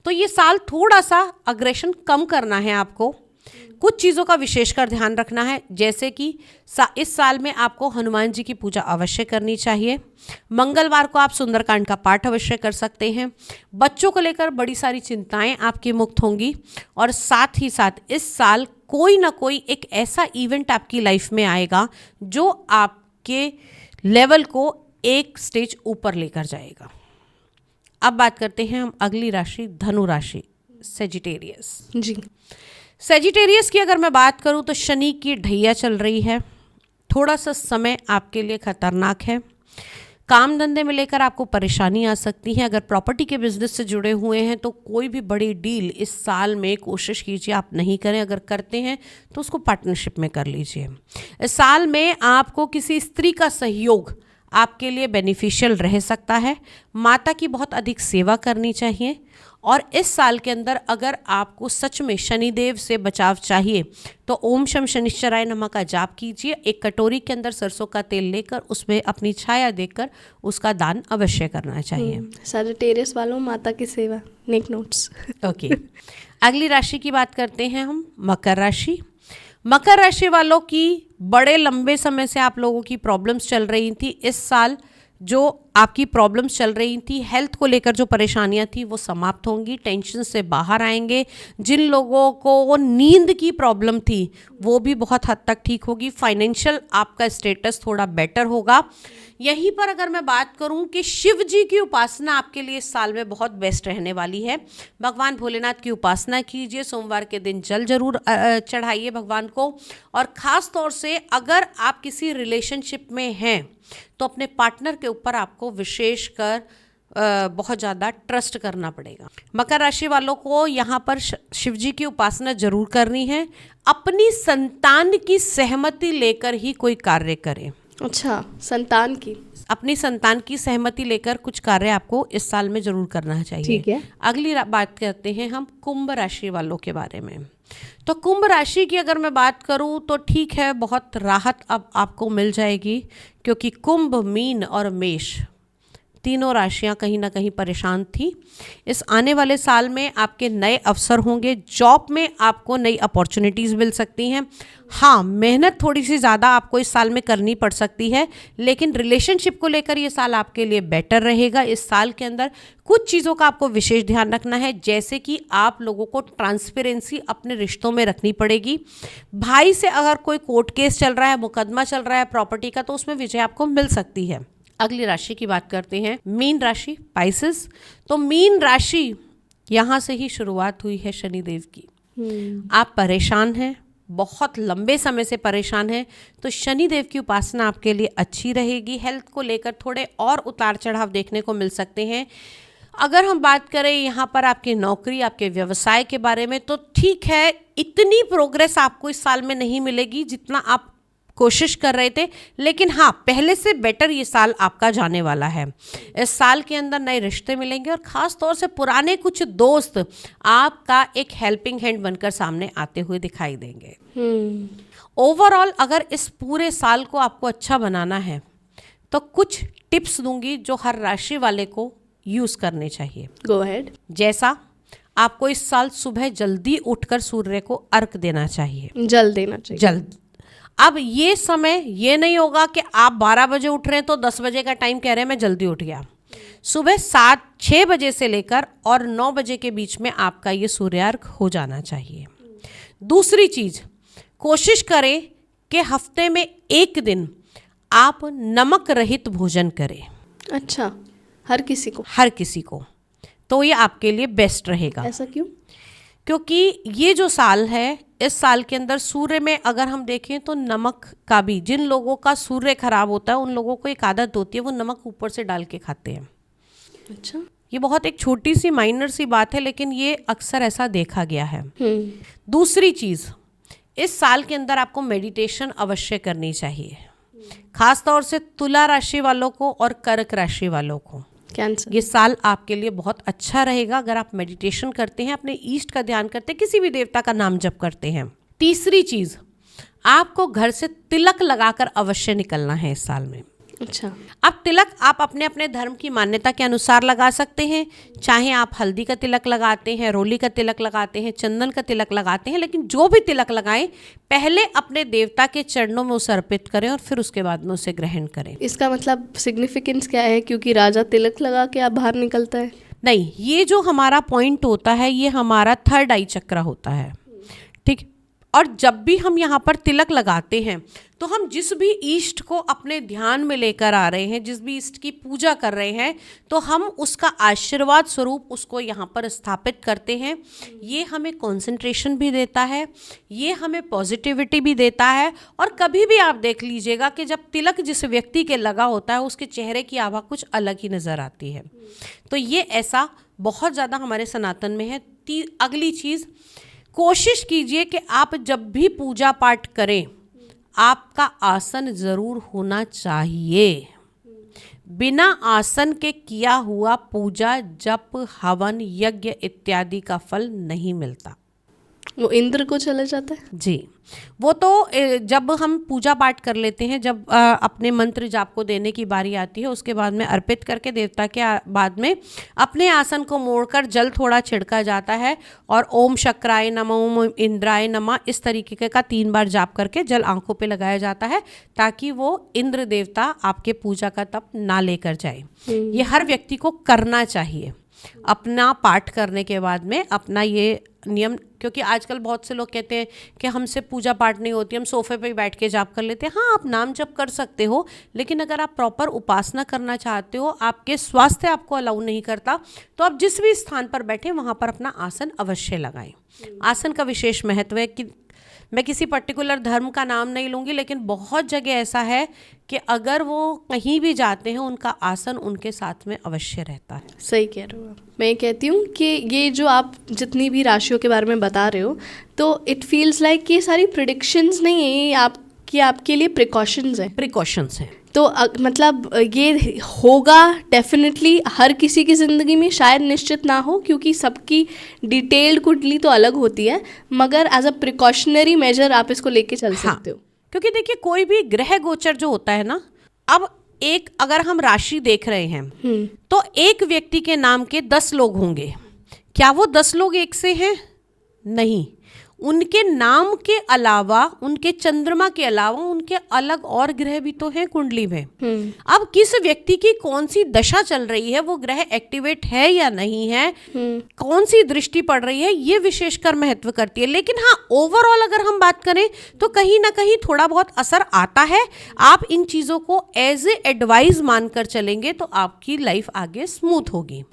तो ये साल थोड़ा सा अग्रेशन कम करना है आपको। कुछ चीज़ों का विशेषकर ध्यान रखना है, जैसे कि इस साल में आपको हनुमान जी की पूजा अवश्य करनी चाहिए। मंगलवार को आप सुंदरकांड का पाठ अवश्य कर सकते हैं। बच्चों को लेकर बड़ी सारी चिंताएं आपकी मुक्त होंगी। और साथ ही साथ इस साल कोई ना कोई एक ऐसा इवेंट आपकी लाइफ में आएगा जो आपके लेवल को एक स्टेज ऊपर लेकर जाएगा। अब बात करते हैं हम अगली राशि, धनु राशि, सेजिटेरियस। जी। सेजिटेरियस की अगर मैं बात करूं तो शनि की ढैया चल रही है। थोड़ा सा समय आपके लिए खतरनाक है। काम धंधे में लेकर आपको परेशानी आ सकती है। अगर प्रॉपर्टी के बिजनेस से जुड़े हुए हैं तो कोई भी बड़ी डील इस साल में कोशिश कीजिए आप नहीं करें। अगर करते हैं तो उसको पार्टनरशिप में कर लीजिए। इस साल में आपको किसी स्त्री का सहयोग आपके लिए बेनिफिशियल रह सकता है। माता की बहुत अधिक सेवा करनी चाहिए। और इस साल के अंदर अगर आपको सच में शनिदेव से बचाव चाहिए तो ओम शम शनिश्चराय नमः का जाप कीजिए। एक कटोरी के अंदर सरसों का तेल लेकर उसमें अपनी छाया देकर उसका दान अवश्य करना चाहिए। सजिटेरियस वालों, माता की सेवा, नेक नोट्स। ओके। अगली राशि की बात करते हैं हम, मकर राशि। मकर राशि वालों की बड़े लंबे समय से आप लोगों की प्रॉब्लम्स चल रही थी। इस साल जो आपकी प्रॉब्लम्स चल रही थी, हेल्थ को लेकर जो परेशानियां थी, वो समाप्त होंगी। टेंशन से बाहर आएंगे। जिन लोगों को नींद की प्रॉब्लम थी वो भी बहुत हद तक ठीक होगी। फाइनेंशियल आपका स्टेटस थोड़ा बेटर होगा। यहीं पर अगर मैं बात करूं कि शिव जी की उपासना आपके लिए इस साल में बहुत बेस्ट रहने वाली है। भगवान भोलेनाथ की उपासना कीजिए। सोमवार के दिन जल जरूर चढ़ाइए भगवान को। और ख़ास तौर से अगर आप किसी रिलेशनशिप में हैं तो अपने पार्टनर के ऊपर आपको विशेषकर बहुत ज़्यादा ट्रस्ट करना पड़ेगा। मकर राशि वालों को यहाँ पर शिव जी की उपासना जरूर करनी है। अपनी संतान की सहमति लेकर ही कोई कार्य करें। अच्छा, संतान की, अपनी संतान की सहमति लेकर कुछ कार्य आपको इस साल में जरूर करना चाहिए। ठीक है। अगली बात करते हैं हम कुंभ राशि वालों के बारे में। तो कुंभ राशि की अगर मैं बात करूं तो ठीक है, बहुत राहत अब आपको मिल जाएगी, क्योंकि कुंभ, मीन और मेष तीनों राशियां कहीं ना कहीं परेशान थी। इस आने वाले साल में आपके नए अवसर होंगे। जॉब में आपको नई अपॉर्चुनिटीज़ मिल सकती हैं। हाँ, मेहनत थोड़ी सी ज़्यादा आपको इस साल में करनी पड़ सकती है, लेकिन रिलेशनशिप को लेकर ये साल आपके लिए बेटर रहेगा। इस साल के अंदर कुछ चीज़ों का आपको विशेष ध्यान रखना है, जैसे कि आप लोगों को ट्रांसपेरेंसी अपने रिश्तों में रखनी पड़ेगी। भाई से अगर कोई कोर्ट केस चल रहा है, मुकदमा चल रहा है प्रॉपर्टी का, तो उसमें विजय आपको मिल सकती है। अगली राशि की बात करते हैं, मीन राशि, स्पाइसेस। तो मीन राशि, यहाँ से ही शुरुआत हुई है शनिदेव की। आप परेशान हैं, बहुत लंबे समय से परेशान हैं, तो शनिदेव की उपासना आपके लिए अच्छी रहेगी। हेल्थ को लेकर थोड़े और उतार चढ़ाव देखने को मिल सकते हैं। अगर हम बात करें यहाँ पर आपकी नौकरी, आपके व्यवसाय के बारे में, तो ठीक है, इतनी प्रोग्रेस आपको इस साल में नहीं मिलेगी जितना आप कोशिश कर रहे थे, लेकिन हाँ, पहले से बेटर ये साल आपका जाने वाला है। इस साल के अंदर नए रिश्ते मिलेंगे और ख़ास तौर से पुराने कुछ दोस्त आपका एक हेल्पिंग हैंड बनकर सामने आते हुए दिखाई देंगे। ओवरऑल अगर इस पूरे साल को आपको अच्छा बनाना है तो कुछ टिप्स दूंगी जो हर राशि वाले को यूज़ करने चाहिए। Go ahead. जैसा आपको इस साल सुबह जल्दी उठकर सूर्य को अर्घ देना चाहिए। जल देना चाहिए। जल्द। अब ये समय ये नहीं होगा कि आप 12 बजे उठ रहे हैं तो 10 बजे का टाइम कह रहे हैं मैं जल्दी उठ गया। सुबह 6 बजे से लेकर और 9 बजे के बीच में आपका ये सूर्यार्घ हो जाना चाहिए। दूसरी चीज़, कोशिश करें कि हफ्ते में एक दिन आप नमक रहित भोजन करें। अच्छा, हर किसी को? हर किसी को, तो ये आपके लिए बेस्ट रहेगा। ऐसा क्यों? क्योंकि ये जो साल है, इस साल के अंदर सूर्य में अगर हम देखें तो नमक का भी, जिन लोगों का सूर्य खराब होता है उन लोगों को एक आदत होती है, वो नमक ऊपर से डाल के खाते हैं। अच्छा, ये बहुत एक छोटी सी माइनर सी बात है, लेकिन ये अक्सर ऐसा देखा गया है। दूसरी चीज़, इस साल के अंदर आपको मेडिटेशन अवश्य करनी चाहिए, खास तौर से तुला राशि वालों को और कर्क राशि वालों को। कैंसर, ये साल आपके लिए बहुत अच्छा रहेगा अगर आप मेडिटेशन करते हैं, अपने ईष्ट का ध्यान करते हैं, किसी भी देवता का नाम जप करते हैं। तीसरी चीज़, आपको घर से तिलक लगाकर अवश्य निकलना है इस साल में। अच्छा, अब तिलक आप अपने अपने धर्म की मान्यता के अनुसार लगा सकते हैं, चाहे आप हल्दी का तिलक लगाते हैं, रोली का तिलक लगाते हैं, चंदन का तिलक लगाते हैं, लेकिन जो भी तिलक लगाएं पहले अपने देवता के चरणों में उसे अर्पित करें और फिर उसके बाद में उसे ग्रहण करें। इसका मतलब सिग्निफिकेंस क्या है? क्योंकि राजा तिलक लगा के आप बाहर निकलता है? नहीं, ये जो हमारा पॉइंट होता है ये हमारा थर्ड आई चक्र होता है, ठीक। और जब भी हम यहाँ पर तिलक लगाते हैं तो हम जिस भी ईष्ट को अपने ध्यान में लेकर आ रहे हैं, जिस भी ईष्ट की पूजा कर रहे हैं, तो हम उसका आशीर्वाद स्वरूप उसको यहाँ पर स्थापित करते हैं। ये हमें कंसंट्रेशन भी देता है, ये हमें पॉजिटिविटी भी देता है। और कभी भी आप देख लीजिएगा कि जब तिलक जिस व्यक्ति के लगा होता है उसके चेहरे की आभा कुछ अलग ही नज़र आती है। तो ये ऐसा बहुत ज़्यादा हमारे सनातन में है। अगली चीज़, कोशिश कीजिए कि आप जब भी पूजा पाठ करें आपका आसन ज़रूर होना चाहिए। बिना आसन के किया हुआ पूजा, जप, हवन, यज्ञ इत्यादि का फल नहीं मिलता। वो इंद्र को चले जाता है? जी, वो तो जब हम पूजा पाठ कर लेते हैं, जब अपने मंत्र जाप को देने की बारी आती है, उसके बाद में अर्पित करके देवता के बाद में अपने आसन को मोड़कर जल थोड़ा छिड़का जाता है और ओम शक्राय नमः, ओम इंद्राय नमः, इस तरीके का 3 बार जाप करके जल आंखों पे लगाया जाता है ताकि वो इंद्र देवता आपके पूजा का तप ना लेकर जाए। ये हर व्यक्ति को करना चाहिए अपना पाठ करने के बाद में, अपना ये नियम। क्योंकि आजकल बहुत से लोग कहते हैं कि हमसे पूजा पाठ नहीं होती, हम सोफे पे ही बैठ के जाप कर लेते हैं। हाँ, आप नाम जप कर सकते हो, लेकिन अगर आप प्रॉपर उपासना करना चाहते हो, आपके स्वास्थ्य आपको अलाउ नहीं करता, तो आप जिस भी स्थान पर बैठे वहाँ पर अपना आसन अवश्य लगाएं। आसन का विशेष महत्व है कि मैं किसी पर्टिकुलर धर्म का नाम नहीं लूँगी, लेकिन बहुत जगह ऐसा है कि अगर वो कहीं भी जाते हैं उनका आसन उनके साथ में अवश्य रहता है। सही कह रहे हो आप। मैं कहती हूँ कि ये जो आप जितनी भी राशियों के बारे में बता रहे हो, तो इट फील्स लाइक ये सारी प्रिडिक्शंस नहीं है, ये आपके लिए प्रिकॉशंस हैं। प्रिकॉशंस हैं। तो मतलब ये होगा डेफिनेटली हर किसी की ज़िंदगी में, शायद निश्चित ना हो क्योंकि सबकी डिटेल्ड कुंडली तो अलग होती है, मगर एज अ प्रिकॉशनरी मेजर आप इसको लेके चल सकते हो। क्योंकि देखिए कोई भी ग्रह गोचर जो होता है ना, अब एक अगर हम राशि देख रहे हैं तो एक व्यक्ति के नाम के 10 लोग होंगे। क्या वो 10 लोग एक से हैं? नहीं, उनके नाम के अलावा, उनके चंद्रमा के अलावा उनके अलग और ग्रह भी तो हैं कुंडली में। अब किस व्यक्ति की कौन सी दशा चल रही है, वो ग्रह एक्टिवेट है या नहीं है, कौन सी दृष्टि पड़ रही है, ये विशेषकर महत्व करती है। लेकिन हाँ, ओवरऑल अगर हम बात करें तो कहीं ना कहीं थोड़ा बहुत असर आता है। आप इन चीजों को एज ए एडवाइस मानकर चलेंगे तो आपकी लाइफ आगे स्मूथ होगी।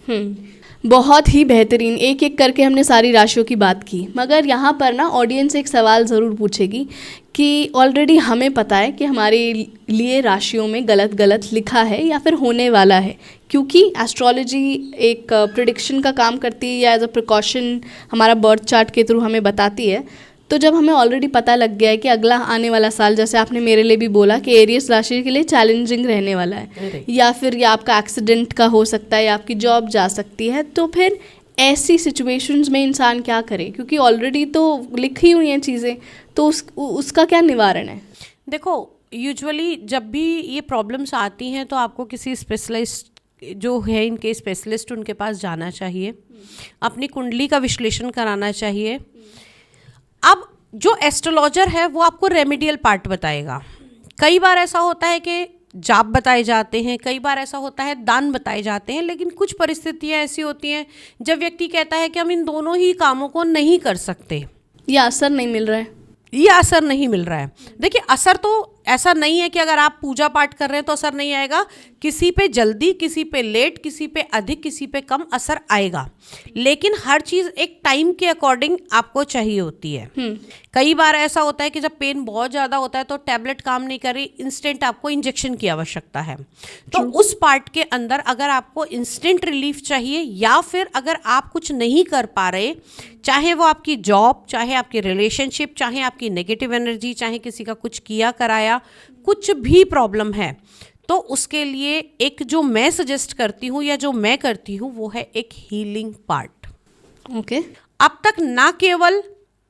बहुत ही बेहतरीन, एक एक करके हमने सारी राशियों की बात की, मगर यहाँ पर ना ऑडियंस एक सवाल ज़रूर पूछेगी कि ऑलरेडी हमें पता है कि हमारे लिए राशियों में गलत गलत लिखा है या फिर होने वाला है, क्योंकि एस्ट्रोलॉजी एक प्रिडिक्शन का काम करती है या एज अ प्रिकॉशन हमारा बर्थ चार्ट के थ्रू हमें बताती है। तो जब हमें ऑलरेडी पता लग गया है कि अगला आने वाला साल, जैसे आपने मेरे लिए भी बोला कि एरियस राशि के लिए चैलेंजिंग रहने वाला है, या फिर ये आपका एक्सीडेंट का हो सकता है या आपकी जॉब जा सकती है, तो फिर ऐसी सिचुएशंस में इंसान क्या करे, क्योंकि ऑलरेडी तो लिखी हुई हैं चीज़ें, तो उसका क्या निवारण है? देखो, यूजुअली जब भी ये प्रॉब्लम्स आती हैं तो आपको किसी स्पेशलिस्ट जो है, इनके स्पेशलिस्ट, उनके पास जाना चाहिए, अपनी कुंडली का विश्लेषण कराना चाहिए। अब जो एस्ट्रोलॉजर है वो आपको रेमेडियल पार्ट बताएगा। कई बार ऐसा होता है कि जाप बताए जाते हैं, कई बार ऐसा होता है दान बताए जाते हैं, लेकिन कुछ परिस्थितियां ऐसी होती हैं जब व्यक्ति कहता है कि हम इन दोनों ही कामों को नहीं कर सकते, या असर नहीं मिल रहा है, ये असर नहीं मिल रहा है। देखिए, असर तो ऐसा नहीं है कि अगर आप पूजा पाठ कर रहे हैं तो असर नहीं आएगा। किसी पे जल्दी, किसी पे लेट, किसी पे अधिक, किसी पे कम असर आएगा, लेकिन हर चीज़ एक टाइम के अकॉर्डिंग आपको चाहिए होती है। कई बार ऐसा होता है कि जब पेन बहुत ज़्यादा होता है तो टैबलेट काम नहीं कर रही, इंस्टेंट आपको इंजेक्शन की आवश्यकता है। तो उस पार्ट के अंदर अगर आपको इंस्टेंट रिलीफ चाहिए, या फिर अगर आप कुछ नहीं कर पा रहे, चाहे वो आपकी जॉब, चाहे आपकी रिलेशनशिप, चाहे आपकी नेगेटिव एनर्जी, चाहे किसी का कुछ किया कराया, कुछ भी प्रॉब्लम है, तो उसके लिए एक जो मैं सजेस्ट करती हूँ या जो मैं करती हूँ वो है एक हीलिंग पार्ट। ओके। अब तक ना केवल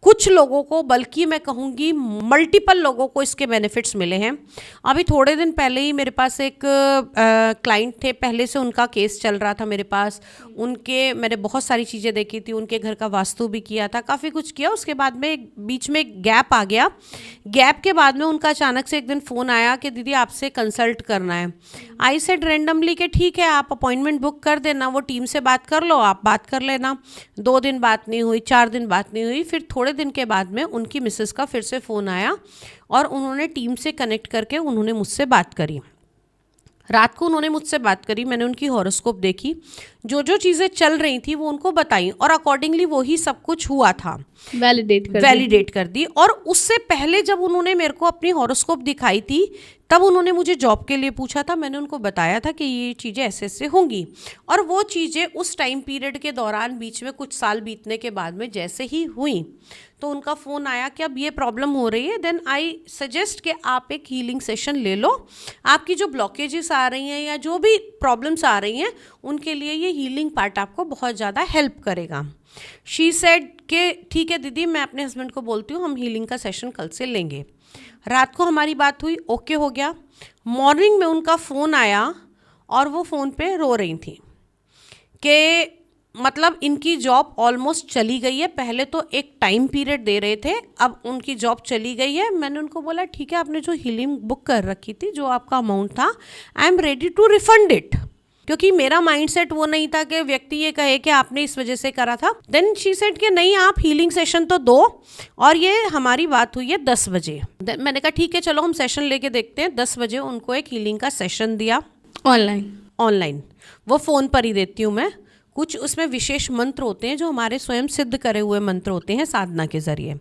कुछ लोगों को, बल्कि मैं कहूँगी मल्टीपल लोगों को इसके बेनिफिट्स मिले हैं। अभी थोड़े दिन पहले ही मेरे पास एक क्लाइंट थे, पहले से उनका केस चल रहा था मेरे पास। मैंने बहुत सारी चीज़ें देखी थी, उनके घर का वास्तु भी किया था, काफ़ी कुछ किया। उसके बाद में बीच में एक गैप आ गया। गैप के बाद में उनका अचानक से एक दिन फ़ोन आया कि दीदी आपसे कंसल्ट करना है। आई सेड रेंडमली कि ठीक है, आप अपॉइंटमेंट बुक कर देना, वो टीम से बात कर लो, आप बात कर लेना। 2 दिन बात नहीं हुई, 4 दिन बात नहीं हुई, फिर थोड़े दिन के बाद में उनकी मिसेस का फिर से फ़ोन आया और उन्होंने टीम से कनेक्ट करके उन्होंने मुझसे बात करी। रात को उन्होंने मुझसे बात करी, मैंने उनकी हॉरोस्कोप देखी, जो जो चीज़ें चल रही थी वो उनको बताई और अकॉर्डिंगली वही सब कुछ हुआ था, वैलिडेट कर दी। और उससे पहले जब उन्होंने मेरे को अपनी हॉरोस्कोप दिखाई थी तब उन्होंने मुझे जॉब के लिए पूछा था। मैंने उनको बताया था कि ये चीज़ें ऐसे ऐसे होंगी, और वो चीज़ें उस टाइम पीरियड के दौरान बीच में कुछ साल बीतने के बाद में जैसे ही हुई तो उनका फ़ोन आया कि अब ये प्रॉब्लम हो रही है। देन आई सजेस्ट कि आप एक हीलिंग सेशन ले लो, आपकी जो ब्लॉकेजेस आ रही हैं या जो भी प्रॉब्लम्स आ रही हैं उनके लिए ये हीलिंग पार्ट आपको बहुत ज़्यादा हेल्प करेगा। शी सेड कि ठीक है दीदी, मैं अपने हस्बैंड को बोलती हूँ, हम हीलिंग का सेशन कल से लेंगे। रात को हमारी बात हुई, ओके हो गया। मॉर्निंग में उनका फ़ोन आया और वो फ़ोन पे रो रही थी कि मतलब इनकी जॉब ऑलमोस्ट चली गई है। पहले तो एक टाइम पीरियड दे रहे थे, अब उनकी जॉब चली गई है। मैंने उनको बोला ठीक है, आपने जो हीलिंग बुक कर रखी थी, जो आपका अमाउंट था, I am ready to refund it, क्योंकि मेरा माइंडसेट वो नहीं था कि व्यक्ति ये कहे कि आपने इस वजह से करा था। देन शी सेड कि नहीं, आप हीलिंग सेशन तो दो, और ये हमारी बात हुई है 10 बजे। मैंने कहा ठीक है, चलो हम सेशन लेके देखते हैं। 10 बजे उनको एक हीलिंग का सेशन दिया, ऑनलाइन। वो फ़ोन पर ही देती हूँ मैं, कुछ उसमें विशेष मंत्र होते हैं जो हमारे स्वयं सिद्ध करे हुए मंत्र होते हैं साधना के ज़रिए,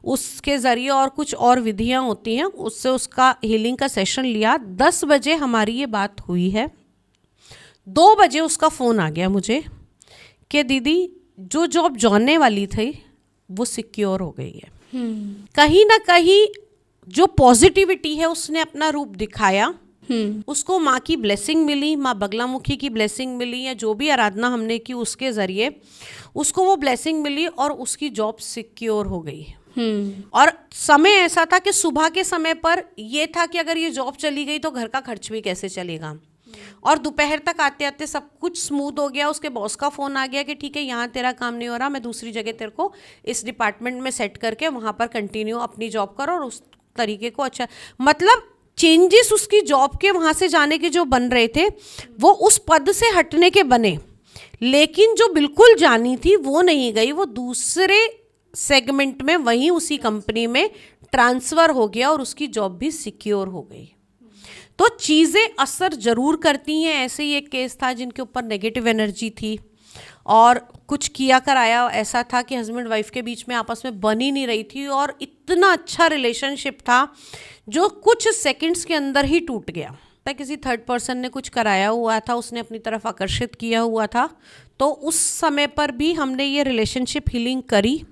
उसके ज़रिए और कुछ और विधियां होती हैं, उससे उसका हीलिंग का सेशन लिया। 10 बजे हमारी ये बात हुई है। 2 बजे उसका फ़ोन आ गया मुझे कि दीदी जो जॉब जाने वाली थी वो सिक्योर हो गई है। कहीं ना कहीं जो पॉजिटिविटी है उसने अपना रूप दिखाया। उसको माँ की ब्लेसिंग मिली, माँ बगलामुखी की ब्लेसिंग मिली, या जो भी आराधना हमने की उसके ज़रिए उसको वो ब्लेसिंग मिली और उसकी जॉब सिक्योर हो गई। और समय ऐसा था कि सुबह के समय पर ये था कि अगर ये जॉब चली गई तो घर का खर्च भी कैसे चलेगा। और दोपहर तक आते आते सब कुछ स्मूथ हो गया। उसके बॉस का फ़ोन आ गया कि ठीक है, यहाँ तेरा काम नहीं हो रहा, मैं दूसरी जगह तेरे को इस डिपार्टमेंट में सेट करके वहाँ पर कंटिन्यू अपनी जॉब करो और उस तरीके को अच्छा, मतलब चेंजेस उसकी जॉब के वहाँ से जाने के जो बन रहे थे वो उस पद से हटने के बने, लेकिन जो बिल्कुल जानी थी वो नहीं गई, वो दूसरे सेगमेंट में वहीं उसी कंपनी में ट्रांसफ़र हो गया और उसकी जॉब भी सिक्योर हो गई। तो चीज़ें असर ज़रूर करती हैं। ऐसे ही एक केस था जिनके ऊपर नेगेटिव एनर्जी थी और कुछ किया कराया ऐसा था कि हस्बैंड वाइफ के बीच में आपस में बन ही नहीं रही थी और इतना अच्छा रिलेशनशिप था जो कुछ सेकंड्स के अंदर ही टूट गया। किसी थर्ड पर्सन ने कुछ कराया हुआ था, उसने अपनी तरफ आकर्षित किया हुआ था। तो उस समय पर भी हमने ये रिलेशनशिप हीलिंग करी।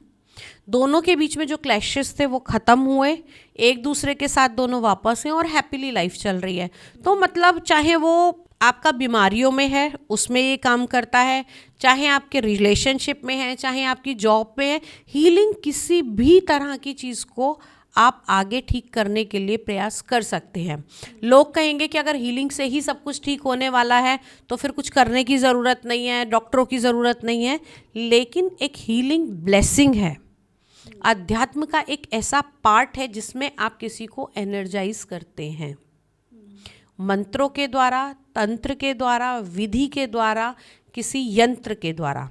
दोनों के बीच में जो क्लैशेस थे वो ख़त्म हुए, एक दूसरे के साथ दोनों वापस हैं और हैप्पीली लाइफ चल रही है। तो मतलब चाहे वो आपका बीमारियों में है उसमें ये काम करता है, चाहे आपके रिलेशनशिप में है, चाहे आपकी जॉब में है, हीलिंग किसी भी तरह की चीज़ को आप आगे ठीक करने के लिए प्रयास कर सकते हैं। लोग कहेंगे कि अगर हीलिंग से ही सब कुछ ठीक होने वाला है तो फिर कुछ करने की ज़रूरत नहीं है, डॉक्टरों की ज़रूरत नहीं है, लेकिन एक हीलिंग ब्लेसिंग है। अध्यात्म का एक ऐसा पार्ट है जिसमें आप किसी को एनर्जाइज करते हैं, मंत्रों के द्वारा, तंत्र के द्वारा, विधि के द्वारा, किसी यंत्र के द्वारा,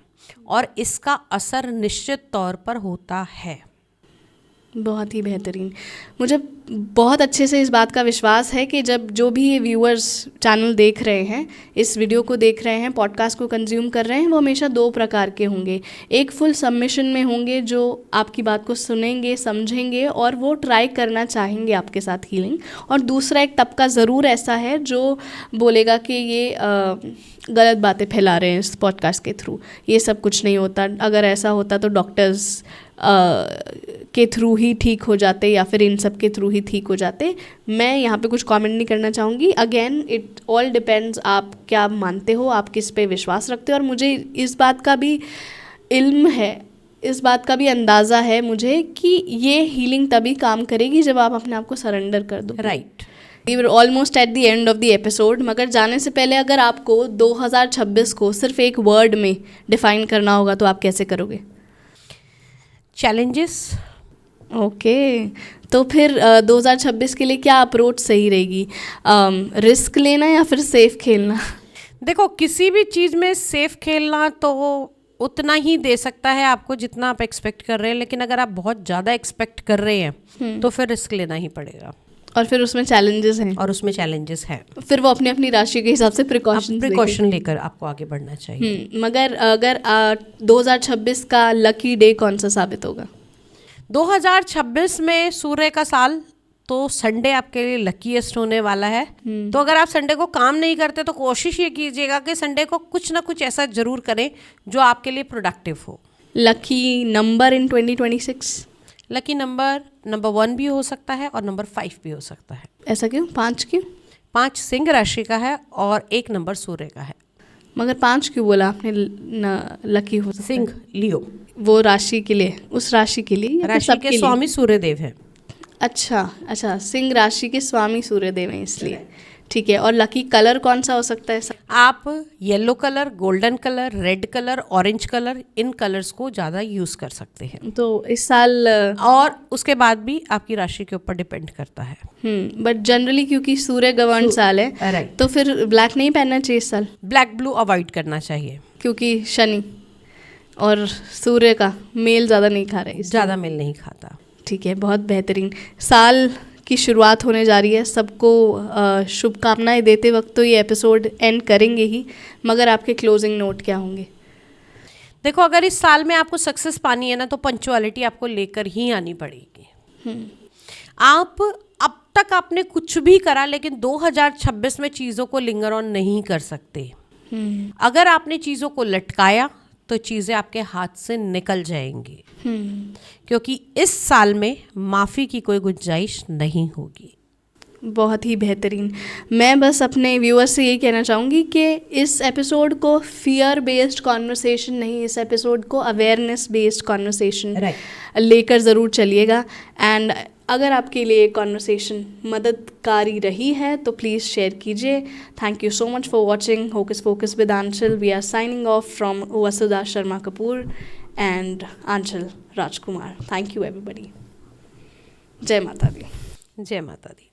और इसका असर निश्चित तौर पर होता है। बहुत ही बेहतरीन। मुझे बहुत अच्छे से इस बात का विश्वास है कि जब जो भी ये व्यूअर्स चैनल देख रहे हैं, इस वीडियो को देख रहे हैं, पॉडकास्ट को कंज्यूम कर रहे हैं, वो हमेशा 2 प्रकार के होंगे। एक फुल सबमिशन में होंगे जो आपकी बात को सुनेंगे, समझेंगे और वो ट्राई करना चाहेंगे आपके साथ हीलिंग, और दूसरा एक तबका ज़रूर ऐसा है जो बोलेगा कि ये गलत बातें फैला रहे हैं इस पॉडकास्ट के थ्रू, ये सब कुछ नहीं होता, अगर ऐसा होता तो डॉक्टर्स के थ्रू ही ठीक हो जाते या फिर इन सब के थ्रू ही ठीक हो जाते। मैं यहाँ पे कुछ कमेंट नहीं करना चाहूँगी। अगेन इट ऑल डिपेंड्स, आप क्या मानते हो, आप किस पे विश्वास रखते हो। और मुझे इस बात का भी इल्म है, इस बात का भी अंदाज़ा है मुझे कि ये हीलिंग तभी काम करेगी जब आप अपने आप को सरेंडर कर दो। Right. We were almost at the end of the episode, मगर जाने से पहले अगर आपको 2026 को सिर्फ एक वर्ड में डिफाइन करना होगा तो आप कैसे करोगे? चैलेंजेस। ओके, तो फिर 2026 के लिए क्या अप्रोच सही रहेगी? रिस्क लेना या फिर सेफ खेलना? देखो, किसी भी चीज़ में सेफ खेलना तो उतना ही दे सकता है आपको जितना आप एक्सपेक्ट कर रहे हैं, लेकिन अगर आप बहुत ज़्यादा एक्सपेक्ट कर रहे हैं तो फिर रिस्क लेना ही पड़ेगा। और फिर उसमें चैलेंजेस हैं। और उसमें चैलेंजेस है, फिर वो अपनी अपनी राशि के हिसाब से प्रिकॉशन लेकर आपको आगे बढ़ना चाहिए। मगर अगर 2026 का लकी डे कौन सा साबित होगा? 2026 में सूर्य का साल, तो संडे आपके लिए लकीएस्ट होने वाला है। तो अगर आप संडे को काम नहीं करते तो कोशिश ये कीजिएगा कि संडे को कुछ ना कुछ ऐसा जरूर करें जो आपके लिए प्रोडक्टिव हो। Lucky number in 2026? Lucky number 1 भी हो सकता है और नंबर 5 भी हो सकता है। ऐसा क्यों? 5 क्यों? 5 सिंह राशि का है और 1 नंबर सूर्य का है। मगर 5 क्यों बोला आपने? लकी हो सकता है। सिंह, लियो, वो राशि के लिए, उस राशि के लिए या राशि के स्वामी सूर्यदेव है। अच्छा, सिंह राशि के स्वामी सूर्यदेव हैं इसलिए। ठीक है। और लकी कलर कौन सा हो सकता है? आप yellow colour, golden colour, red colour, orange colour, इन कलर्स को ज़्यादा यूज़ कर सकते हैं। तो इस साल और उसके बाद भी आपकी राशि के ऊपर डिपेंड करता है। बट जनरली क्योंकि सूर्य गवर्न साल है, राइट, तो फिर ब्लैक नहीं पहनना चाहिए इस साल। ब्लैक ब्लू अवॉइड करना चाहिए क्योंकि शनि और सूर्य का मेल ज़्यादा नहीं खा रहे, ज़्यादा मेल नहीं खाता। ठीक है, बहुत बेहतरीन। साल की शुरुआत होने जा रही है, सबको शुभकामनाएं देते वक्त तो ये एपिसोड एंड करेंगे ही, मगर आपके क्लोजिंग नोट क्या होंगे? देखो, अगर इस साल में आपको सक्सेस पानी है ना, तो पंक्चुअलिटी आपको लेकर ही आनी पड़ेगी। आप अब तक आपने कुछ भी करा, लेकिन 2026 में चीज़ों को लिंगर ऑन नहीं कर सकते। अगर आपने चीज़ों को लटकाया तो चीज़ें आपके हाथ से निकल जाएंगी, क्योंकि इस साल में माफ़ी की कोई गुंजाइश नहीं होगी। बहुत ही बेहतरीन। मैं बस अपने व्यूअर्स से यही कहना चाहूँगी कि इस एपिसोड को फियर बेस्ड कॉन्वर्सेशन नहीं, इस एपिसोड को अवेयरनेस बेस्ड कॉन्वर्सेशन लेकर ज़रूर चलिएगा। एंड अगर आपके लिए कॉन्वर्सेशन मददकारी रही है तो प्लीज़ शेयर कीजिए। Thank you so much for watching Hocus Pocus with Anchal. We are signing off from Vasudha Sharma Kapoor and Anchal Rajkumar. Thank you everybody. जय माता दी। जय माता दी।